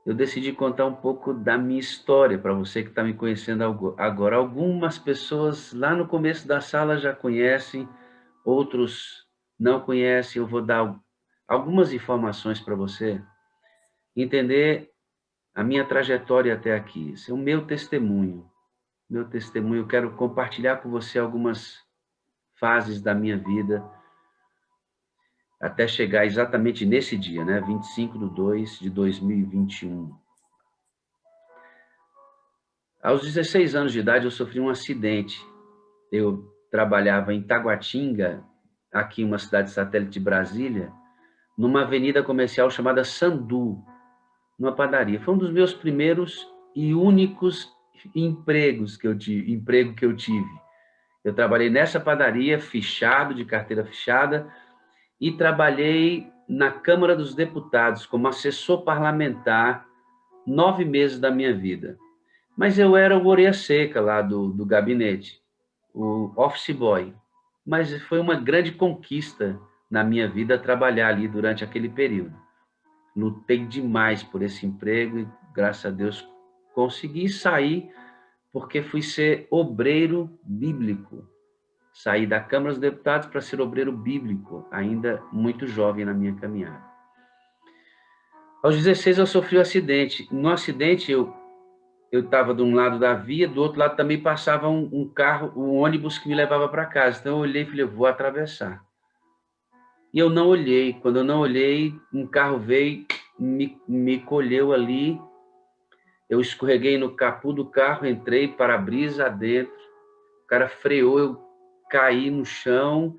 eu decidi contar um pouco da minha história para você que está me conhecendo agora. Algumas pessoas lá no começo da sala já conhecem, outros não conhecem. Eu vou dar algumas informações para você entender a minha trajetória até aqui. Esse é o meu testemunho. Meu testemunho, eu quero compartilhar com você algumas fases da minha vida até chegar exatamente nesse dia, né? 25/2/2021. Aos 16 anos de idade, eu sofri um acidente. Eu trabalhava em Taguatinga, aqui em uma cidade satélite de Brasília, numa avenida comercial chamada Sandu, numa padaria. Foi um dos meus primeiros e únicos emprego que eu tive. Eu trabalhei nessa padaria, fichado, de carteira fichada, e trabalhei na Câmara dos Deputados como assessor parlamentar 9 meses da minha vida. Mas eu era o orelha seca lá do gabinete, o office boy. Mas foi uma grande conquista na minha vida trabalhar ali durante aquele período. Lutei demais por esse emprego e, graças a Deus, consegui sair porque fui ser obreiro bíblico. Saí da Câmara dos Deputados para ser obreiro bíblico, ainda muito jovem na minha caminhada. Aos 16 eu sofri um acidente. No acidente eu estava de um lado da via, do outro lado também passava um carro, um ônibus que me levava para casa. Então eu olhei e falei, eu vou atravessar. E eu não olhei. Quando eu não olhei, um carro veio, me colheu ali. Eu escorreguei no capô do carro, entrei para-brisa adentro. O cara freou, eu caí no chão,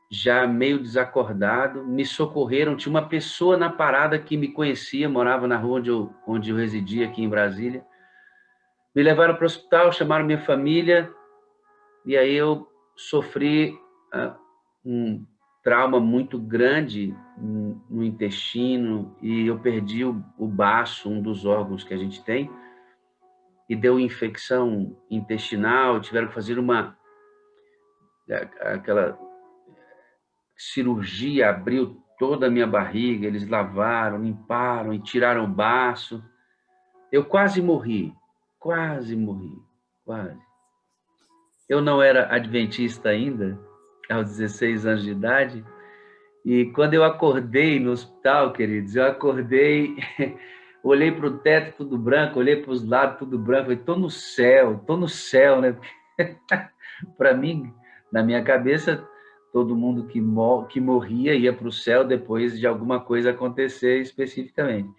já meio desacordado. Me socorreram. Tinha uma pessoa na parada que me conhecia, morava na rua onde eu residia, aqui em Brasília. Me levaram para o hospital, chamaram minha família, e aí eu sofri um trauma muito grande no intestino, e eu perdi o baço, um dos órgãos que a gente tem, e deu infecção intestinal. Tiveram que fazer aquela cirurgia, abriu toda a minha barriga, eles lavaram, limparam e tiraram o baço. Eu quase morri, quase. Eu não era adventista ainda, aos 16 anos de idade, e quando eu acordei no hospital, queridos, eu acordei, olhei para o teto tudo branco, olhei para os lados tudo branco, falei, tô no céu, né? Para mim, na minha cabeça, todo mundo que morria ia para o céu depois de alguma coisa acontecer especificamente.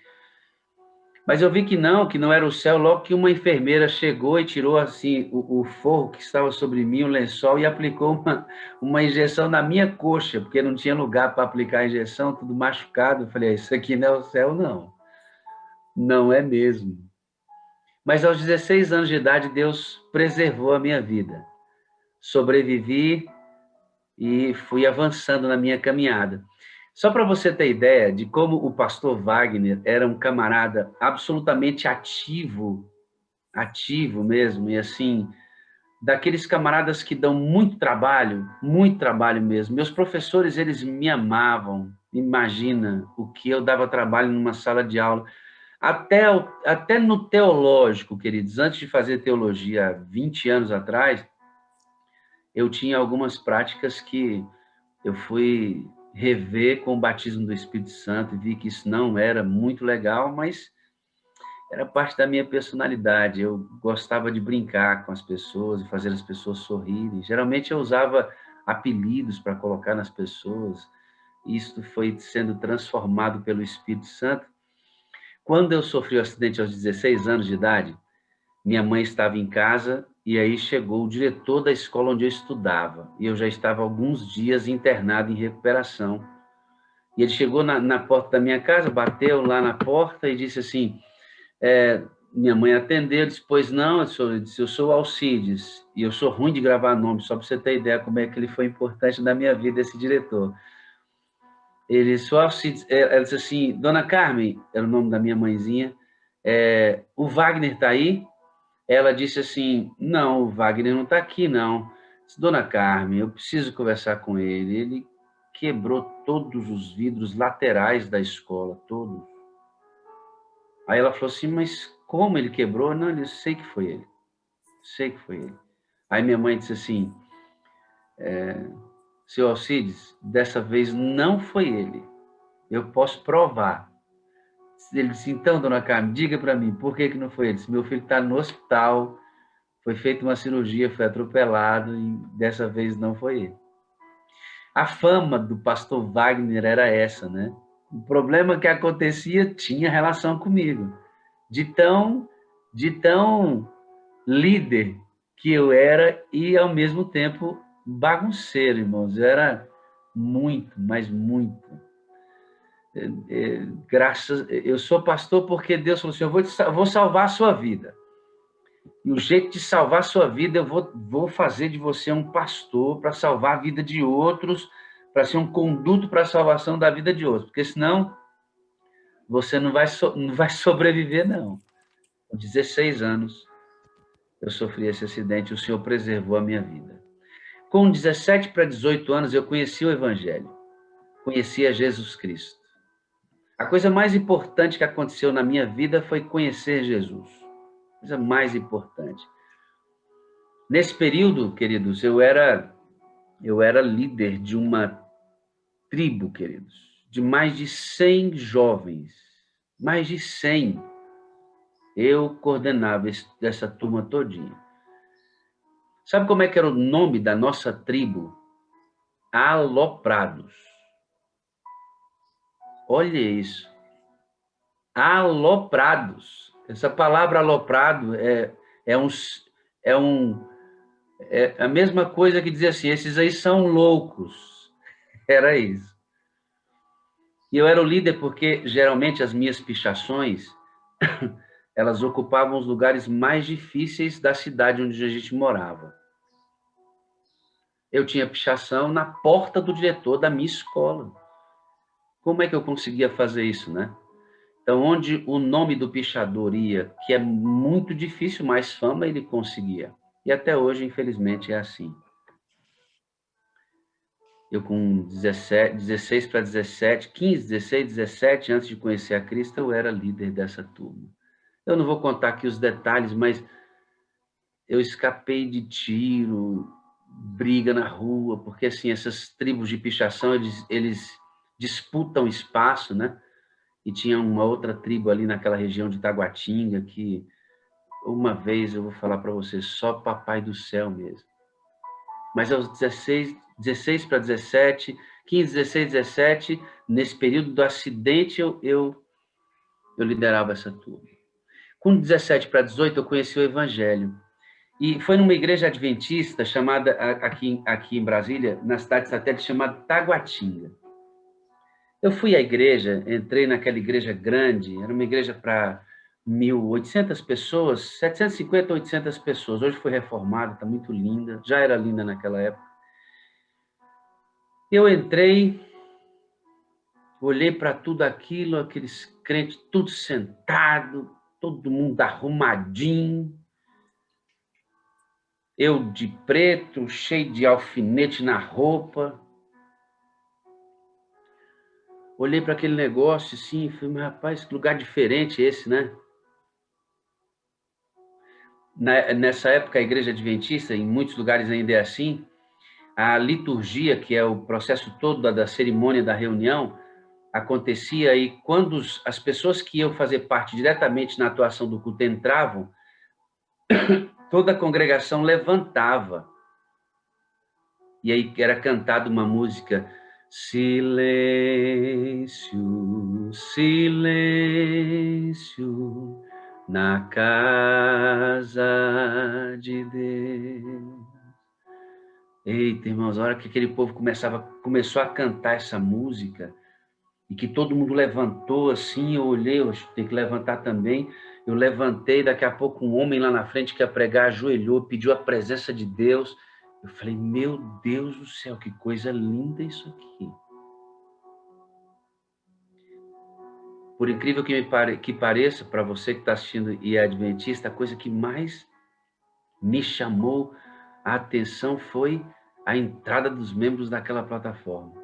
Mas eu vi que não era o céu, logo que uma enfermeira chegou e tirou assim o forro que estava sobre mim, o lençol, e aplicou uma injeção na minha coxa, porque não tinha lugar para aplicar a injeção, tudo machucado. Eu falei, isso aqui não é o céu, não. Não é mesmo. Mas aos 16 anos de idade, Deus preservou a minha vida. Sobrevivi e fui avançando na minha caminhada. Só para você ter ideia de como o pastor Wagner era um camarada absolutamente ativo mesmo, e assim, daqueles camaradas que dão muito trabalho mesmo. Meus professores, eles me amavam. Imagina o que eu dava trabalho numa sala de aula. Até no teológico, queridos, antes de fazer teologia, há 20 anos atrás, eu tinha algumas práticas que eu fui rever com o batismo do Espírito Santo e vi que isso não era muito legal, mas era parte da minha personalidade. Eu gostava de brincar com as pessoas e fazer as pessoas sorrirem. Geralmente eu usava apelidos para colocar nas pessoas. Isso foi sendo transformado pelo Espírito Santo. Quando eu sofri o acidente aos 16 anos de idade, minha mãe estava em casa e aí chegou o diretor da escola onde eu estudava. E eu já estava há alguns dias internado em recuperação. E ele chegou na porta da minha casa, bateu lá na porta e disse assim, minha mãe atendeu, disse, pois não, eu disse, eu sou o Alcides, e eu sou ruim de gravar nome, só para você ter ideia como é que ele foi importante na minha vida, esse diretor. Ele disse, o Alcides, ela disse assim, dona Carmen, era o nome da minha mãezinha, o Wagner está aí? Ela disse assim, não, o Wagner não está aqui, não. Disse, dona Carmen, eu preciso conversar com ele. Ele quebrou todos os vidros laterais da escola, todos. Aí ela falou assim, mas como ele quebrou? Não, eu sei que foi ele. Sei que foi ele. Aí minha mãe disse assim, seu Alcides, dessa vez não foi ele. Eu posso provar. Ele disse, então, dona Carmen, diga para mim, por que não foi ele? Disse, meu filho está no hospital, foi feita uma cirurgia, foi atropelado e dessa vez não foi ele. A fama do pastor Wagner era essa, né? O problema que acontecia tinha relação comigo. De tão líder que eu era e, ao mesmo tempo, bagunceiro, irmãos. Eu era muito, mas muito. Eu sou pastor porque Deus falou assim, eu vou salvar a sua vida. E o jeito de salvar a sua vida, eu vou fazer de você um pastor para salvar a vida de outros, para ser um conduto para a salvação da vida de outros. Porque senão você não vai sobreviver, não. Com 16 anos, eu sofri esse acidente, o Senhor preservou a minha vida. Com 17 para 18 anos, eu conheci o Evangelho, conheci a Jesus Cristo. A coisa mais importante que aconteceu na minha vida foi conhecer Jesus. A coisa mais importante. Nesse período, queridos, eu era líder de uma tribo, queridos, de mais de 100 jovens. Mais de 100. Eu coordenava essa turma todinha. Sabe como é que era o nome da nossa tribo? Aloprados. Olha isso. Aloprados. Essa palavra aloprado é, um, é a mesma coisa que dizer assim, esses aí são loucos. Era isso. E eu era o líder porque, geralmente, as minhas pichações, elas ocupavam os lugares mais difíceis da cidade onde a gente morava. Eu tinha pichação na porta do diretor da minha escola. Como é que eu conseguia fazer isso, né? Então, onde o nome do pichador ia, que é muito difícil, mais fama ele conseguia. E até hoje, infelizmente, é assim. Eu com 16 para 17, 15, 16, 17, antes de conhecer a Cristo, eu era líder dessa turma. Eu não vou contar aqui os detalhes, mas eu escapei de tiro, briga na rua, porque assim, essas tribos de pichação, eles disputam espaço, né? E tinha uma outra tribo ali naquela região de Taguatinga que uma vez eu vou falar para você, só papai do céu mesmo. Mas aos 16 para 17, 15, 16, 17, nesse período do acidente, eu liderava essa turma. Com 17 para 18, eu conheci o Evangelho. E foi numa igreja adventista chamada, aqui em Brasília, na cidade satélite, chamada Taguatinga. Eu fui à igreja, entrei naquela igreja grande, era uma igreja para 1.800 pessoas, 750, 800 pessoas. Hoje foi reformada, está muito linda, já era linda naquela época. Eu entrei, olhei para tudo aquilo, aqueles crentes tudo sentado, todo mundo arrumadinho, eu de preto, cheio de alfinete na roupa. Olhei para aquele negócio assim, e falei, mas rapaz, que lugar diferente esse, né? Nessa época, a igreja adventista, em muitos lugares ainda é assim, a liturgia, que é o processo todo da cerimônia da reunião, acontecia e quando as pessoas que iam fazer parte diretamente na atuação do culto entravam, toda a congregação levantava. E aí era cantada uma música, silêncio, silêncio, na casa de Deus. Eita, irmãos, a hora que aquele povo começou a cantar essa música, e que todo mundo levantou assim, eu olhei, eu tenho que levantar também. Eu levantei, daqui a pouco um homem lá na frente que ia pregar, ajoelhou, pediu a presença de Deus. Eu falei, meu Deus do céu, que coisa linda isso aqui. Por incrível que pareça, para você que está assistindo e é adventista, a coisa que mais me chamou a atenção foi a entrada dos membros daquela plataforma.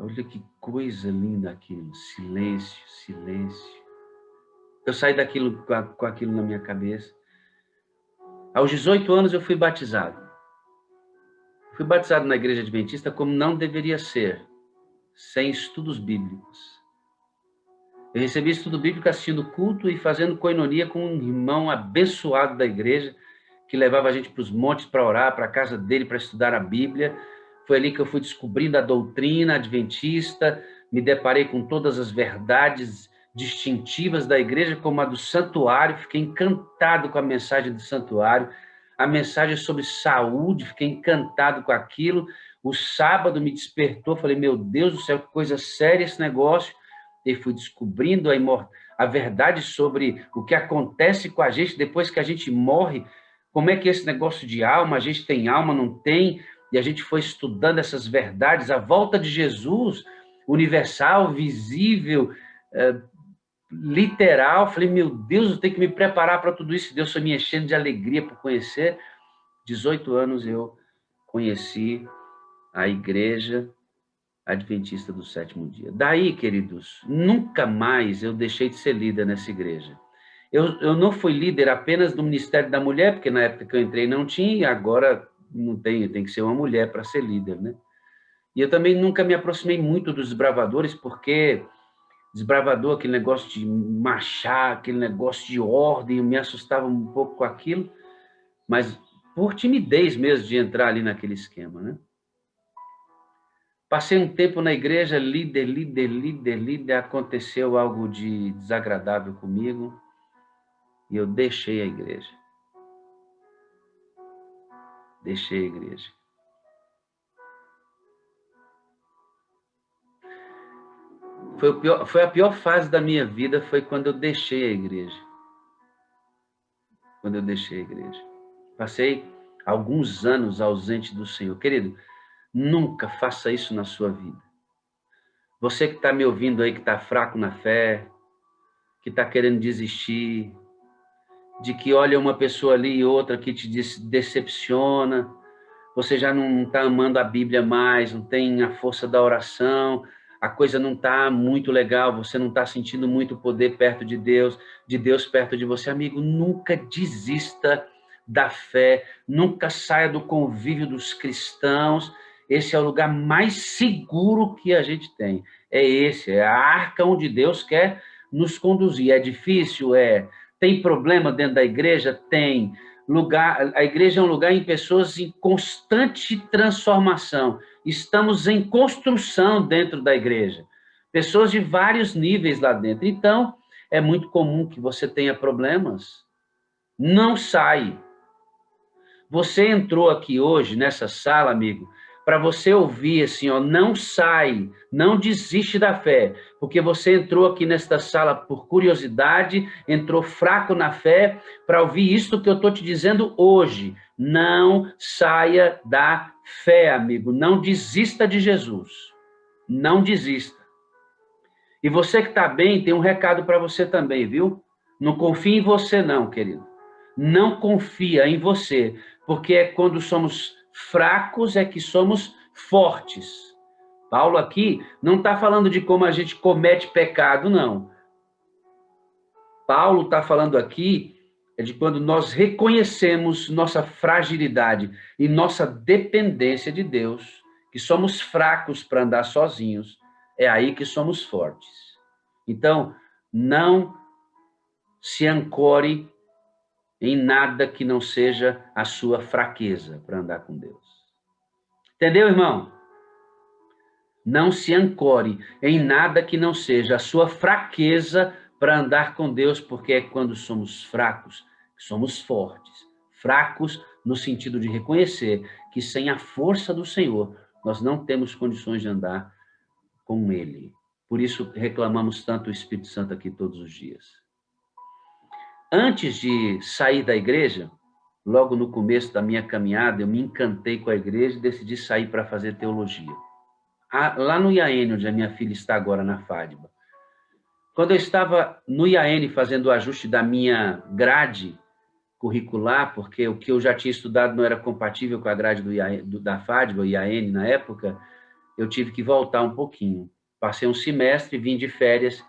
Olha que coisa linda aquilo. Silêncio, silêncio. Eu saí daquilo com aquilo na minha cabeça. Aos 18 anos eu fui batizado. Fui batizado na igreja adventista como não deveria ser, sem estudos bíblicos. Eu recebi estudo bíblico assistindo culto e fazendo coinonia com um irmão abençoado da igreja, que levava a gente para os montes para orar, para a casa dele para estudar a Bíblia. Foi ali que eu fui descobrindo a doutrina adventista, me deparei com todas as verdades distintivas da igreja, como a do santuário, fiquei encantado com a mensagem do santuário, a mensagem sobre saúde, fiquei encantado com aquilo. O sábado me despertou, falei, meu Deus do céu, que coisa séria esse negócio. E fui descobrindo a verdade sobre o que acontece com a gente depois que a gente morre, como é que esse negócio de alma, a gente tem alma, não tem, e a gente foi estudando essas verdades, a volta de Jesus, universal, visível, literal. Falei, meu Deus, eu tenho que me preparar para tudo isso. Deus foi me enchendo de alegria por conhecer. 18 anos eu conheci a igreja adventista do sétimo dia. Daí, queridos, nunca mais eu deixei de ser líder nessa igreja. Eu não fui líder apenas do Ministério da Mulher, porque na época que eu entrei não tinha, e agora não tem que ser uma mulher para ser líder, né? E eu também nunca me aproximei muito dos desbravadores, porque desbravador, aquele negócio de marchar, aquele negócio de ordem, eu me assustava um pouco com aquilo, mas por timidez mesmo de entrar ali naquele esquema, né? Passei um tempo na igreja, líder, aconteceu algo de desagradável comigo e eu deixei a igreja. Deixei a igreja. Foi a pior fase da minha vida, foi quando eu deixei a igreja. Quando eu deixei a igreja. Passei alguns anos ausente do Senhor. Querido, nunca faça isso na sua vida. Você que está me ouvindo aí, que está fraco na fé, que está querendo desistir, de que olha uma pessoa ali e outra que te decepciona, você já não está amando a Bíblia mais, não tem a força da oração, a coisa não está muito legal, você não está sentindo muito poder perto de Deus perto de você. Amigo, nunca desista da fé, nunca saia do convívio dos cristãos. Esse é o lugar mais seguro que a gente tem. É esse, é a arca onde Deus quer nos conduzir. É difícil? É. Tem problema dentro da igreja? Tem. A igreja é um lugar em pessoas em constante transformação. Estamos em construção dentro da igreja. Pessoas de vários níveis lá dentro. Então, é muito comum que você tenha problemas. Não sai. Você entrou aqui hoje, nessa sala, amigo, para você ouvir assim, ó, não sai, não desiste da fé, porque você entrou aqui nesta sala por curiosidade, entrou fraco na fé, para ouvir isso que eu estou te dizendo hoje. Não saia da fé, amigo, não desista de Jesus, não desista. E você que está bem, tem um recado para você também, viu? Não confie em você não, querido. Não confia em você, porque é quando somos fracos é que somos fortes. Paulo aqui não está falando de como a gente comete pecado, não. Paulo está falando aqui de quando nós reconhecemos nossa fragilidade e nossa dependência de Deus, que somos fracos para andar sozinhos, é aí que somos fortes. Então, não se ancore em nada que não seja a sua fraqueza para andar com Deus. Entendeu, irmão? Não se ancore em nada que não seja a sua fraqueza para andar com Deus, porque é quando somos fracos que somos fortes. Fracos no sentido de reconhecer que sem a força do Senhor, nós não temos condições de andar com Ele. Por isso reclamamos tanto o Espírito Santo aqui todos os dias. Antes de sair da igreja, logo no começo da minha caminhada, eu me encantei com a igreja e decidi sair para fazer teologia. Lá no IAN, onde a minha filha está agora, na FADBA. Quando eu estava no IAN fazendo o ajuste da minha grade curricular, porque o que eu já tinha estudado não era compatível com a grade da FADBA, o IAN na época, eu tive que voltar um pouquinho. Passei um semestre, vim de férias.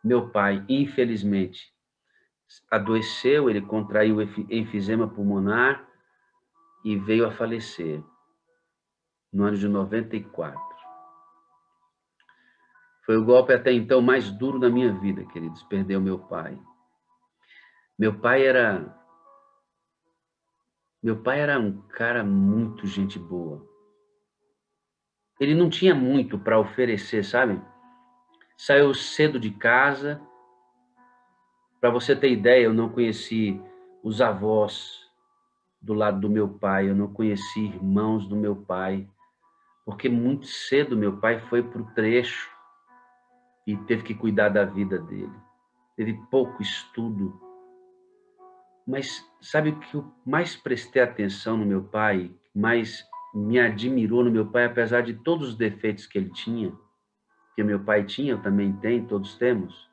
Meu pai, infelizmente, adoeceu, ele contraiu enfisema pulmonar e veio a falecer no ano de 94. Foi o golpe até então mais duro da minha vida, queridos, perder o meu pai. Meu pai era um cara muito gente boa. Ele não tinha muito para oferecer, sabe? Saiu cedo de casa. Para você ter ideia, eu não conheci os avós do lado do meu pai, eu não conheci irmãos do meu pai, porque muito cedo meu pai foi para o trecho e teve que cuidar da vida dele. Teve pouco estudo. Mas sabe o que eu mais prestei atenção no meu pai, mais me admirou no meu pai, apesar de todos os defeitos que ele tinha, que meu pai tinha, eu também tenho, todos temos,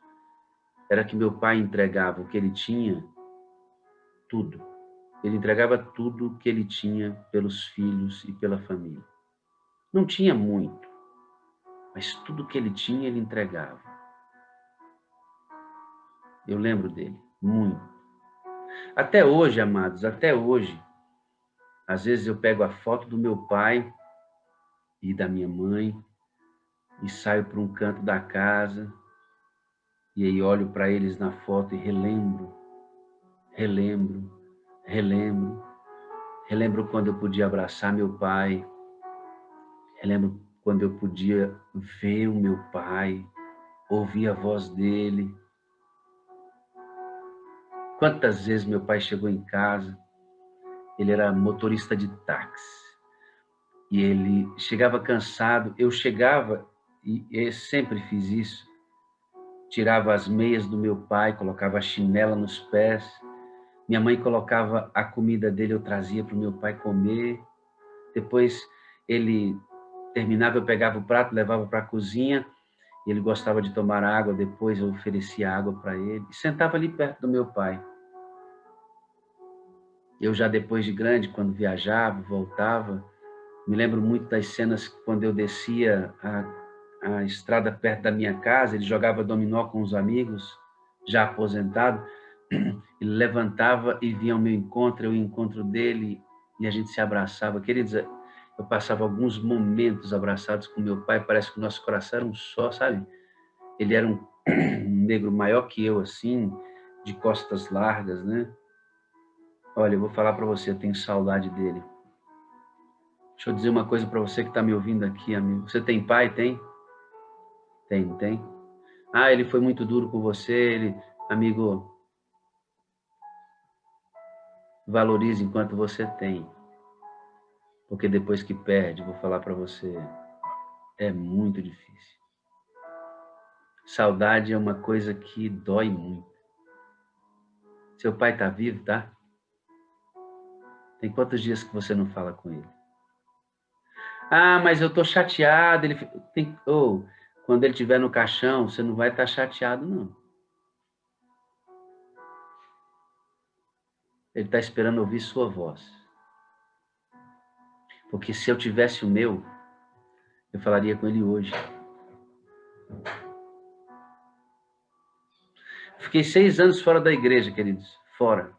era que meu pai entregava o que ele tinha, tudo. Ele entregava tudo que ele tinha pelos filhos e pela família. Não tinha muito, mas tudo que ele tinha, ele entregava. Eu lembro dele, muito. Até hoje, amados, até hoje, às vezes eu pego a foto do meu pai e da minha mãe e saio para um canto da casa e aí olho para eles na foto e relembro, relembro, relembro. Relembro quando eu podia abraçar meu pai, relembro quando eu podia ver o meu pai, ouvir a voz dele. Quantas vezes meu pai chegou em casa, ele era motorista de táxi, e ele chegava cansado, eu chegava, e eu sempre fiz isso, tirava as meias do meu pai, colocava a chinela nos pés, minha mãe colocava a comida dele, eu trazia para o meu pai comer, depois ele terminava, eu pegava o prato, levava para a cozinha, ele gostava de tomar água, depois eu oferecia água para ele, e sentava ali perto do meu pai. Eu já depois de grande, quando viajava, voltava, me lembro muito das cenas quando eu descia a estrada perto da minha casa, ele jogava dominó com os amigos, já aposentado, ele levantava e vinha ao meu encontro, eu ia ao encontro dele, e a gente se abraçava. Queridos, eu passava alguns momentos abraçados com meu pai, parece que o nosso coração era um só, sabe? Ele era um negro maior que eu, assim, de costas largas, né? Olha, eu vou falar para você, eu tenho saudade dele. Deixa eu dizer uma coisa para você que está me ouvindo aqui, amigo. Você tem pai? Tem? Tem. Ah, ele foi muito duro com você, amigo, valorize enquanto você tem. Porque depois que perde, vou falar para você, é muito difícil. Saudade é uma coisa que dói muito. Seu pai está vivo, tá? Tem quantos dias que você não fala com ele? Ah, mas eu estou chateado. Quando ele estiver no caixão, você não vai estar chateado, não. Ele está esperando ouvir sua voz. Porque se eu tivesse o meu, eu falaria com ele hoje. Fiquei 6 anos fora da igreja, queridos. Fora.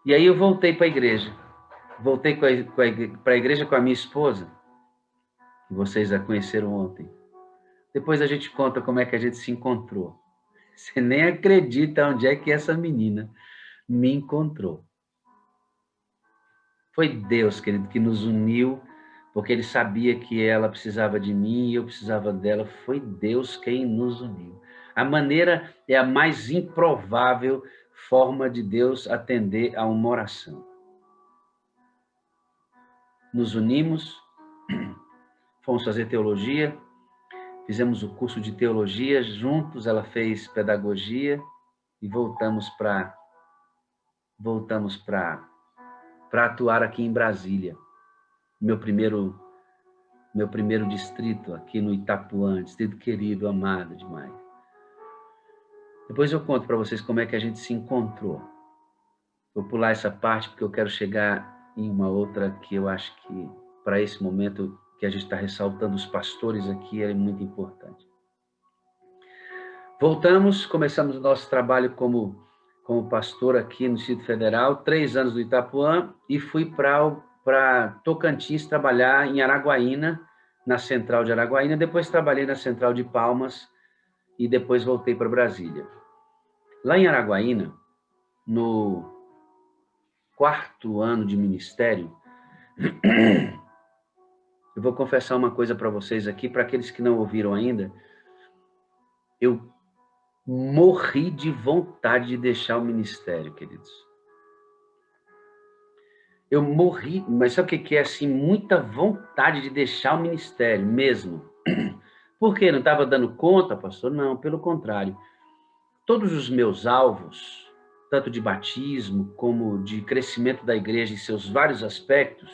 E aí eu voltei para a igreja. Voltei para a igreja com a minha esposa, que vocês a conheceram ontem. Depois a gente conta como é que a gente se encontrou. Você nem acredita onde é que essa menina me encontrou. Foi Deus, querido, que nos uniu, porque ele sabia que ela precisava de mim e eu precisava dela. Foi Deus quem nos uniu. A maneira é a mais improvável forma de Deus atender a uma oração. Nos unimos, fomos fazer teologia, fizemos o curso de teologia juntos, ela fez pedagogia e voltamos para atuar aqui em Brasília. Meu primeiro distrito aqui no Itapuã, distrito querido, amado demais. Depois eu conto para vocês como é que a gente se encontrou. Vou pular essa parte porque eu quero chegar em uma outra que eu acho que para esse momento que a gente está ressaltando os pastores aqui, é muito importante. Voltamos, começamos o nosso trabalho como pastor aqui no Distrito Federal, 3 anos no Itapuã, e fui para Tocantins trabalhar em Araguaína, na Central de Araguaína, depois trabalhei na Central de Palmas, e depois voltei para Brasília. Lá em Araguaína, no 4º ano de ministério, eu vou confessar uma coisa para vocês aqui, para aqueles que não ouviram ainda, eu morri de vontade de deixar o ministério, queridos. Eu morri, mas sabe o que é assim? Muita vontade de deixar o ministério mesmo. Por quê? Não estava dando conta, pastor? Não, pelo contrário. Todos os meus alvos, tanto de batismo como de crescimento da igreja em seus vários aspectos,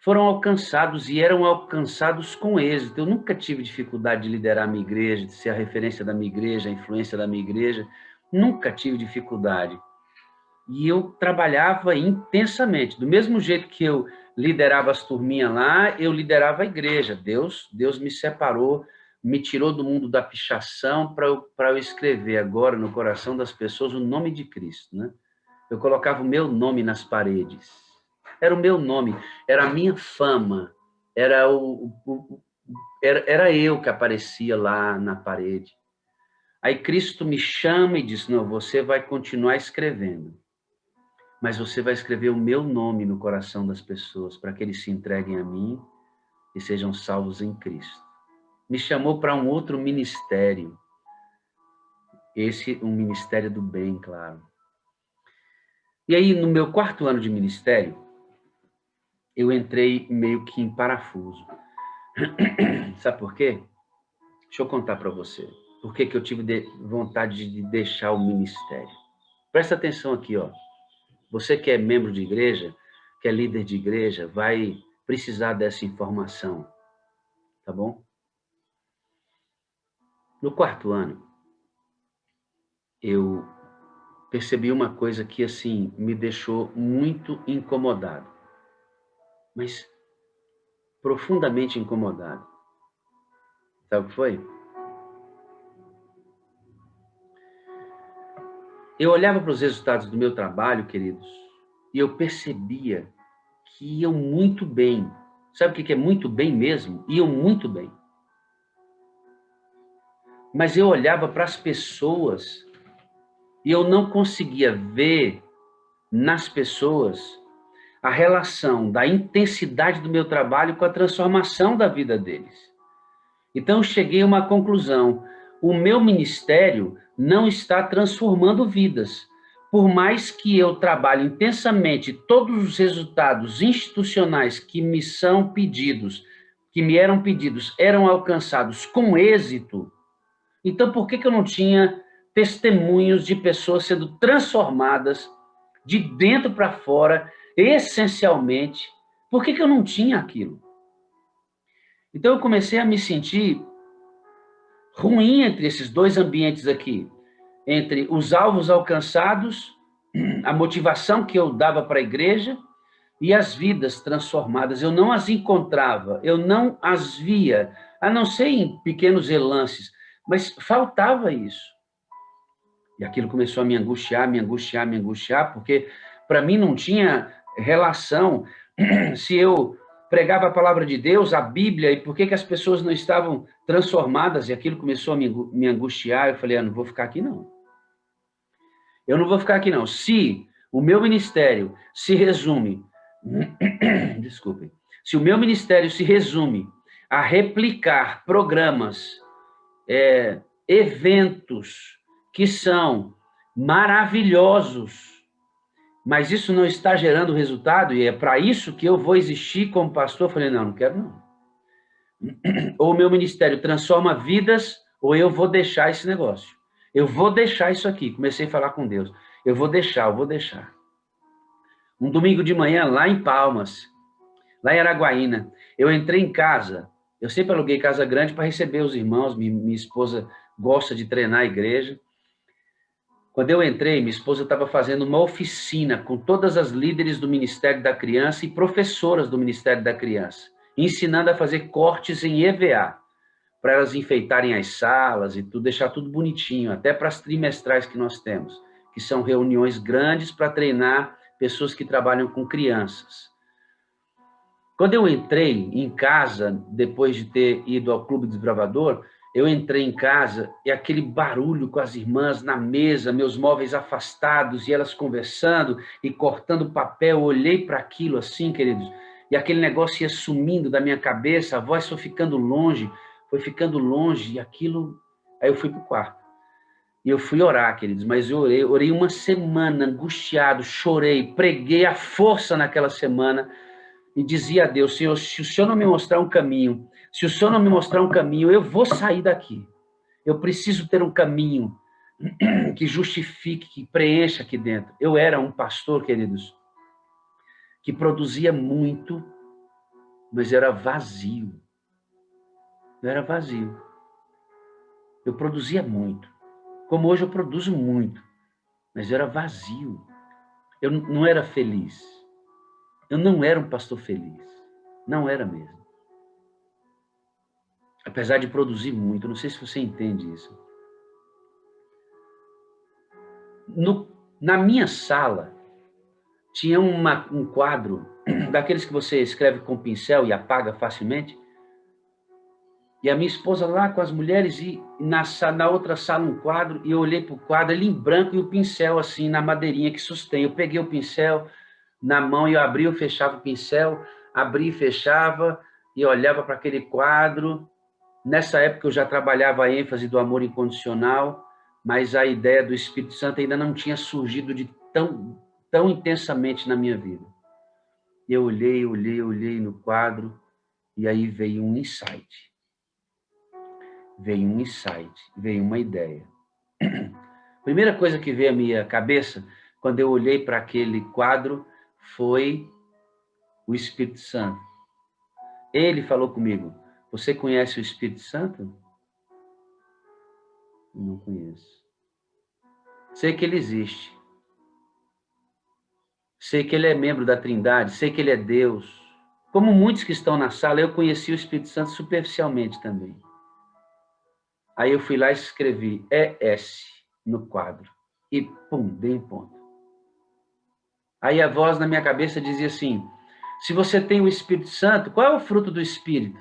foram alcançados e eram alcançados com êxito. Eu nunca tive dificuldade de liderar a minha igreja, de ser a referência da minha igreja, a influência da minha igreja. Nunca tive dificuldade. E eu trabalhava intensamente. Do mesmo jeito que eu liderava as turminhas lá, eu liderava a igreja. Deus me separou, me tirou do mundo da pichação para eu escrever agora no coração das pessoas o nome de Cristo, né? Eu colocava o meu nome nas paredes. Era o meu nome, era a minha fama, era eu que aparecia lá na parede. Aí Cristo me chama e diz, não, você vai continuar escrevendo, mas você vai escrever o meu nome no coração das pessoas, para que eles se entreguem a mim e sejam salvos em Cristo. Me chamou para um outro ministério, um ministério do bem, claro. E aí, no meu 4º ano de ministério, eu entrei meio que em parafuso. Sabe por quê? Deixa eu contar para você. Por que eu tive vontade de deixar o ministério? Presta atenção aqui, ó. Você que é membro de igreja, que é líder de igreja, vai precisar dessa informação, tá bom? No 4º ano, eu percebi uma coisa que, assim, me deixou muito incomodado. Mas profundamente incomodado. Sabe o que foi? Eu olhava para os resultados do meu trabalho, queridos, e eu percebia que iam muito bem. Sabe o que é muito bem mesmo? Iam muito bem. Mas eu olhava para as pessoas e eu não conseguia ver nas pessoas a relação da intensidade do meu trabalho com a transformação da vida deles. Então, eu cheguei a uma conclusão. O meu ministério não está transformando vidas. Por mais que eu trabalhe intensamente, todos os resultados institucionais que me são pedidos, que me eram pedidos, eram alcançados com êxito. Então, por que eu não tinha testemunhos de pessoas sendo transformadas de dentro para fora, essencialmente? Por que eu não tinha aquilo? Então, eu comecei a me sentir ruim entre esses dois ambientes aqui, entre os alvos alcançados, a motivação que eu dava para a igreja e as vidas transformadas. Eu não as encontrava, eu não as via, a não ser em pequenos relances, mas faltava isso. E aquilo começou a me angustiar, porque para mim não tinha relação se eu pregava a palavra de Deus, a Bíblia, e por que as pessoas não estavam transformadas, e aquilo começou a me angustiar. Eu falei, não vou ficar aqui não. Eu não vou ficar aqui não. Se o meu ministério se resume, desculpem, se o meu ministério se resume a replicar programas, eventos que são maravilhosos, mas isso não está gerando resultado, e é para isso que eu vou existir como pastor. Eu falei, não quero não. Ou o meu ministério transforma vidas, ou eu vou deixar esse negócio. Eu vou deixar isso aqui. Comecei a falar com Deus. Eu vou deixar. Um domingo de manhã, lá em Palmas, lá em Araguaína, eu entrei em casa. Eu sempre aluguei casa grande para receber os irmãos. Minha esposa gosta de treinar a igreja. Quando eu entrei, minha esposa estava fazendo uma oficina com todas as líderes do Ministério da Criança e professoras do Ministério da Criança, ensinando a fazer cortes em EVA, para elas enfeitarem as salas e tudo, deixar tudo bonitinho, até para as trimestrais que nós temos, que são reuniões grandes para treinar pessoas que trabalham com crianças. Quando eu entrei em casa, depois de ter ido ao Clube Desbravador, eu entrei em casa e aquele barulho com as irmãs na mesa, meus móveis afastados e elas conversando e cortando papel, eu olhei para aquilo assim, queridos, e aquele negócio ia sumindo da minha cabeça, a voz foi ficando longe, e aquilo... Aí eu fui para o quarto. E eu fui orar, queridos, mas eu orei uma semana, angustiado, chorei, preguei à força naquela semana, e dizia a Deus, Senhor, se o Senhor não me mostrar um caminho, eu vou sair daqui. Eu preciso ter um caminho que justifique, que preencha aqui dentro. Eu era um pastor, queridos, que produzia muito, mas era vazio. Eu era vazio. Eu produzia muito. Como hoje eu produzo muito, mas eu era vazio. Eu não era feliz. Eu não era um pastor feliz. Não era mesmo. Apesar de produzir muito, não sei se você entende isso. Na minha sala, tinha um quadro, daqueles que você escreve com pincel e apaga facilmente, e a minha esposa lá com as mulheres, e na outra sala um quadro, e eu olhei para o quadro, ele em branco, e o pincel assim, na madeirinha que sustém. Eu peguei o pincel na mão, e eu abria e fechava o pincel, abria e fechava, e olhava para aquele quadro. Nessa época eu já trabalhava a ênfase do amor incondicional, mas a ideia do Espírito Santo ainda não tinha surgido de tão intensamente na minha vida. Eu olhei no quadro, e aí veio um insight. Veio uma ideia. Primeira coisa que veio à minha cabeça, quando eu olhei para aquele quadro, foi o Espírito Santo. Ele falou comigo, você conhece o Espírito Santo? Não conheço. Sei que ele existe. Sei que ele é membro da Trindade, sei que ele é Deus. Como muitos que estão na sala, eu conheci o Espírito Santo superficialmente também. Aí eu fui lá e escrevi ES no quadro. E pum, dei um ponto. Aí a voz na minha cabeça dizia assim, se você tem o Espírito Santo, qual é o fruto do Espírito?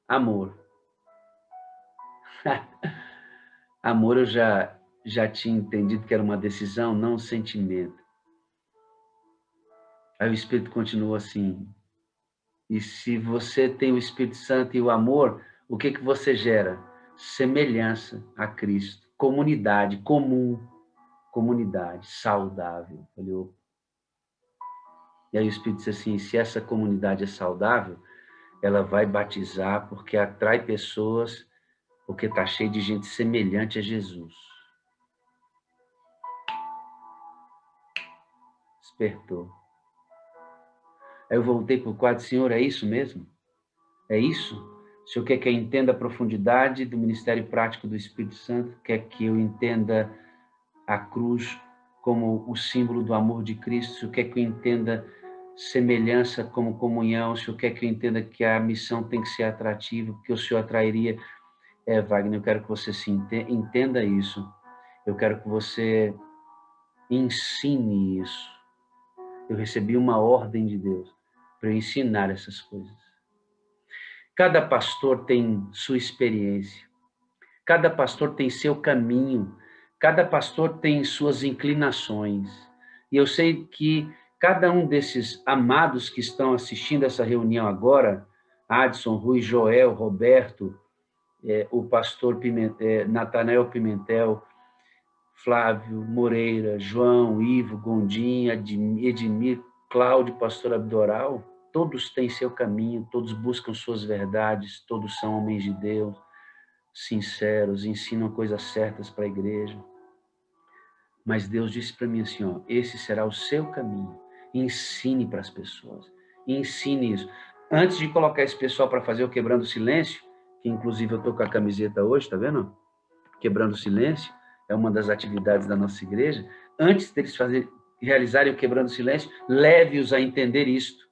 Amor. Amor eu já tinha entendido que era uma decisão, não um sentimento. Aí o Espírito continuou assim, e se você tem o Espírito Santo e o amor, o que você gera? Semelhança a Cristo, comunidade, comum, comunidade saudável. Falei, opa. E aí o Espírito disse assim, se essa comunidade é saudável, ela vai batizar porque atrai pessoas, porque está cheio de gente semelhante a Jesus. Despertou. Aí eu voltei para o quadro, Senhor, é isso mesmo? É isso? O Senhor quer que eu entenda a profundidade do ministério prático do Espírito Santo? Quer que eu entenda a cruz como o símbolo do amor de Cristo? O Senhor quer que eu entenda semelhança como comunhão? O Senhor quer que eu entenda que a missão tem que ser atrativa, porque o Senhor atrairia... Wagner, eu quero que você entenda isso. Eu quero que você ensine isso. Eu recebi uma ordem de Deus para eu ensinar essas coisas. Cada pastor tem sua experiência. Cada pastor tem seu caminho. Cada pastor tem suas inclinações. E eu sei que cada um desses amados que estão assistindo essa reunião agora, Adson, Rui, Joel, Roberto, o pastor Natanael Pimentel, Flávio Moreira, João, Ivo, Gondim, Edmir, Cláudio, pastor Abdoral, todos têm seu caminho, todos buscam suas verdades, todos são homens de Deus, sinceros, ensinam coisas certas para a igreja. Mas Deus disse para mim assim, ó, esse será o seu caminho, ensine para as pessoas, ensine isso. Antes de colocar esse pessoal para fazer o Quebrando o Silêncio, que inclusive eu estou com a camiseta hoje, tá vendo? Quebrando o Silêncio, é uma das atividades da nossa igreja, antes deles realizarem o Quebrando o Silêncio, leve-os a entender isto.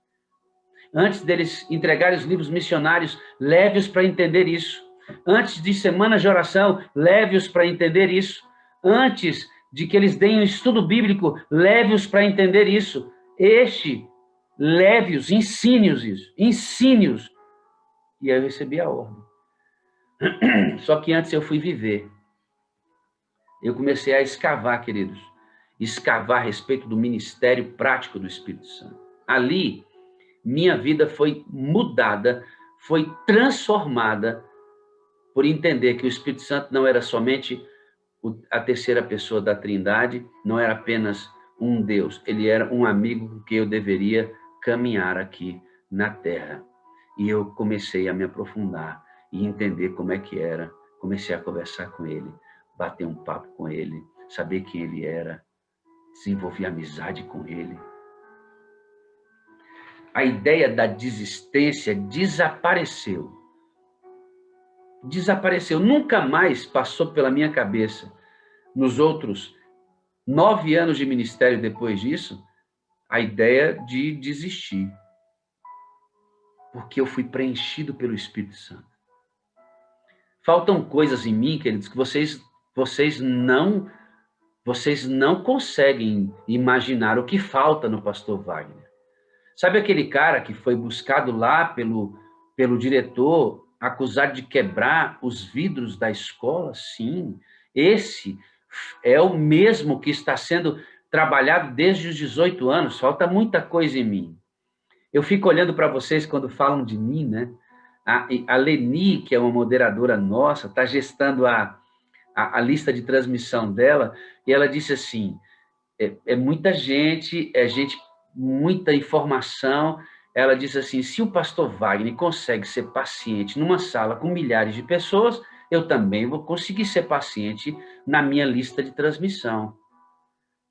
Antes deles entregarem os livros missionários, leve-os para entender isso. Antes de semanas de oração, leve-os para entender isso. Antes de que eles deem um estudo bíblico, leve-os para entender isso. Leve-os, ensine-os isso. Ensine-os. E aí eu recebi a ordem. Só que antes eu fui viver. Eu comecei a escavar, queridos. Escavar a respeito do ministério prático do Espírito Santo. Ali, minha vida foi mudada, foi transformada por entender que o Espírito Santo não era somente a terceira pessoa da Trindade, não era apenas um Deus, ele era um amigo com quem eu deveria caminhar aqui na Terra. E eu comecei a me aprofundar e entender como é que era. Comecei a conversar com ele, bater um papo com ele, saber quem ele era, desenvolver amizade com ele. A ideia da desistência desapareceu. Desapareceu. Nunca mais passou pela minha cabeça, nos outros 9 anos de ministério depois disso, a ideia de desistir. Porque eu fui preenchido pelo Espírito Santo. Faltam coisas em mim, queridos, que vocês não conseguem imaginar o que falta no pastor Wagner. Sabe aquele cara que foi buscado lá pelo diretor, acusado de quebrar os vidros da escola? Sim, esse é o mesmo que está sendo trabalhado desde os 18 anos. Falta muita coisa em mim. Eu fico olhando para vocês quando falam de mim, né? A Leni, que é uma moderadora nossa, está gestando a lista de transmissão dela, e ela disse assim, é muita gente, muita informação. Ela disse assim, se o pastor Wagner consegue ser paciente numa sala com milhares de pessoas, eu também vou conseguir ser paciente na minha lista de transmissão.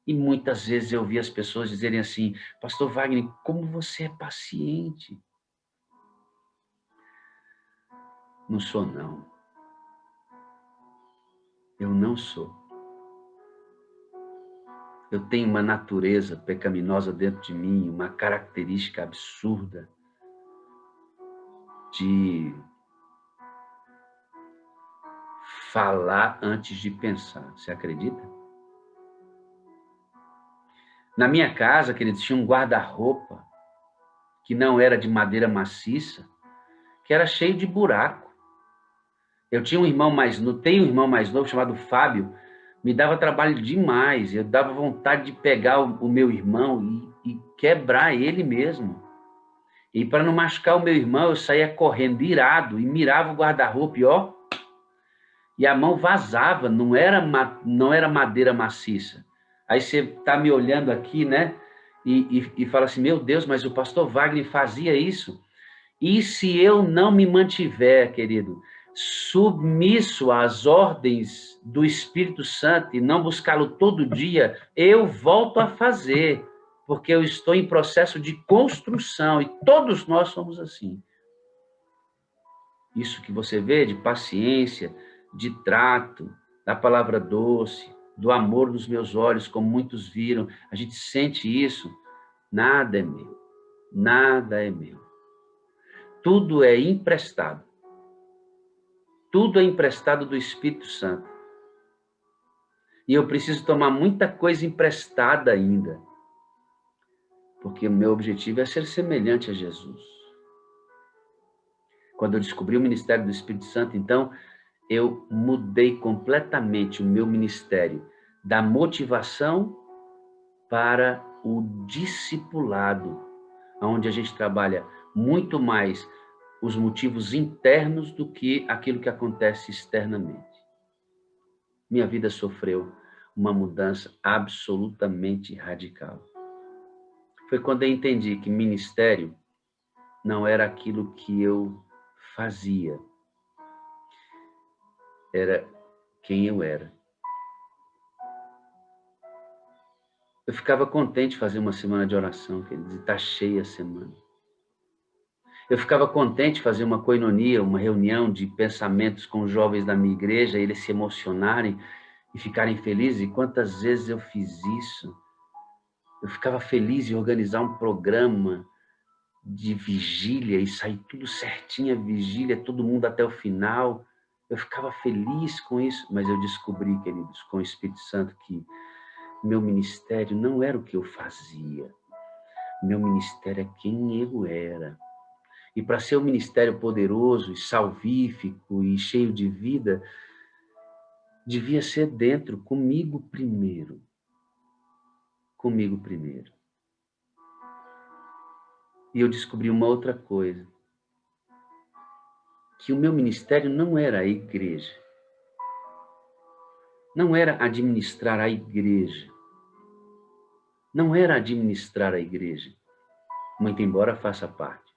E muitas vezes eu vi as pessoas dizerem assim, pastor Wagner, como você é paciente? Não sou, não. Eu não sou. Eu tenho uma natureza pecaminosa dentro de mim, uma característica absurda de falar antes de pensar. Você acredita? Na minha casa, queridos, tinha um guarda-roupa que não era de madeira maciça, que era cheio de buraco. Eu tinha tenho um irmão mais novo chamado Fábio, me dava trabalho demais, eu dava vontade de pegar o meu irmão e quebrar ele mesmo. E para não machucar o meu irmão, eu saía correndo irado e mirava o guarda-roupa e a mão vazava, não era madeira maciça. Aí você está me olhando aqui, né? E fala assim, meu Deus, mas o pastor Wagner fazia isso? E se eu não me mantiver, querido, submisso às ordens do Espírito Santo e não buscá-lo todo dia, eu volto a fazer, porque eu estou em processo de construção e todos nós somos assim. Isso que você vê de paciência, de trato, da palavra doce, do amor nos meus olhos, como muitos viram, a gente sente isso, nada é meu, nada é meu. Tudo é emprestado. Tudo é emprestado do Espírito Santo. E eu preciso tomar muita coisa emprestada ainda. Porque o meu objetivo é ser semelhante a Jesus. Quando eu descobri o ministério do Espírito Santo, então, eu mudei completamente o meu ministério da motivação para o discipulado, onde a gente trabalha muito mais os motivos internos do que aquilo que acontece externamente. Minha vida sofreu uma mudança absolutamente radical. Foi quando eu entendi que ministério não era aquilo que eu fazia, era quem eu era. Eu ficava contente de fazer uma semana de oração, queridos, e estar cheia a semana. Eu ficava contente de fazer uma coinonia, uma reunião de pensamentos com os jovens da minha igreja, eles se emocionarem e ficarem felizes. E quantas vezes eu fiz isso? Eu ficava feliz em organizar um programa de vigília e sair tudo certinho, a vigília, todo mundo até o final. Eu ficava feliz com isso, mas eu descobri, queridos, com o Espírito Santo, que meu ministério não era o que eu fazia. Meu ministério é quem eu era. E para ser um ministério poderoso e salvífico e cheio de vida, devia ser dentro, comigo primeiro. Comigo primeiro. E eu descobri uma outra coisa, que o meu ministério não era a igreja. Não era administrar a igreja. Não era administrar a igreja, muito embora faça parte.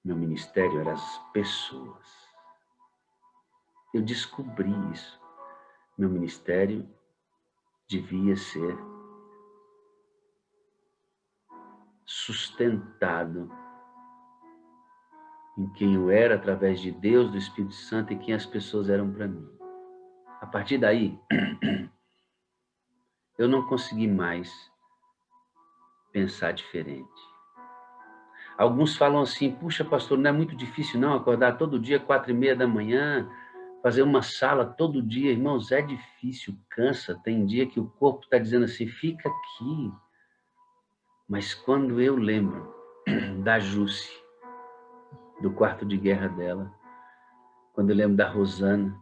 Meu ministério era as pessoas. Eu descobri isso. Meu ministério devia ser sustentado em quem eu era através de Deus, do Espírito Santo e quem as pessoas eram para mim. A partir daí, eu não consegui mais pensar diferente. Alguns falam assim, puxa, pastor, não é muito difícil não acordar todo dia, 4:30 da manhã, fazer uma sala todo dia. Irmãos, é difícil, cansa. Tem dia que o corpo está dizendo assim, fica aqui. Mas quando eu lembro da Jússi, do quarto de guerra dela, quando eu lembro da Rosana,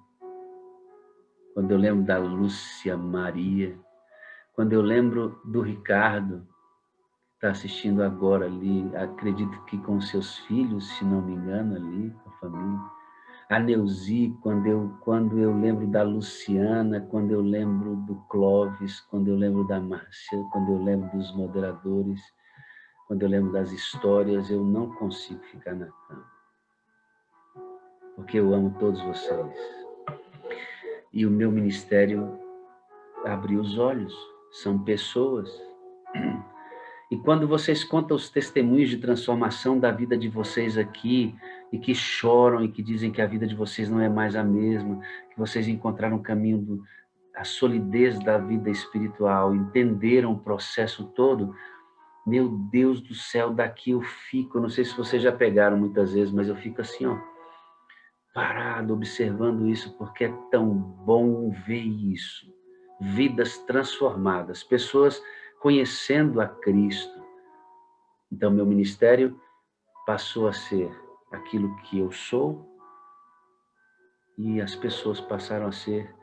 quando eu lembro da Lúcia Maria, quando eu lembro do Ricardo, que está assistindo agora ali, acredito que com seus filhos, se não me engano, ali, com a família. A Neuzi, quando eu lembro da Luciana, quando eu lembro do Clóvis, quando eu lembro da Márcia, quando eu lembro dos moderadores, quando eu lembro das histórias, eu não consigo ficar na cama. Porque eu amo todos vocês. E o meu ministério abriu os olhos, são pessoas. E quando vocês contam os testemunhos de transformação da vida de vocês aqui, e que choram e que dizem que a vida de vocês não é mais a mesma, que vocês encontraram o caminho, a solidez da vida espiritual, entenderam o processo todo, meu Deus do céu, daqui eu fico, eu não sei se vocês já pegaram muitas vezes, mas eu fico assim, ó, parado, observando isso, porque é tão bom ver isso. Vidas transformadas, pessoas conhecendo a Cristo. Então, meu ministério passou a ser aquilo que eu sou e as pessoas passaram a ser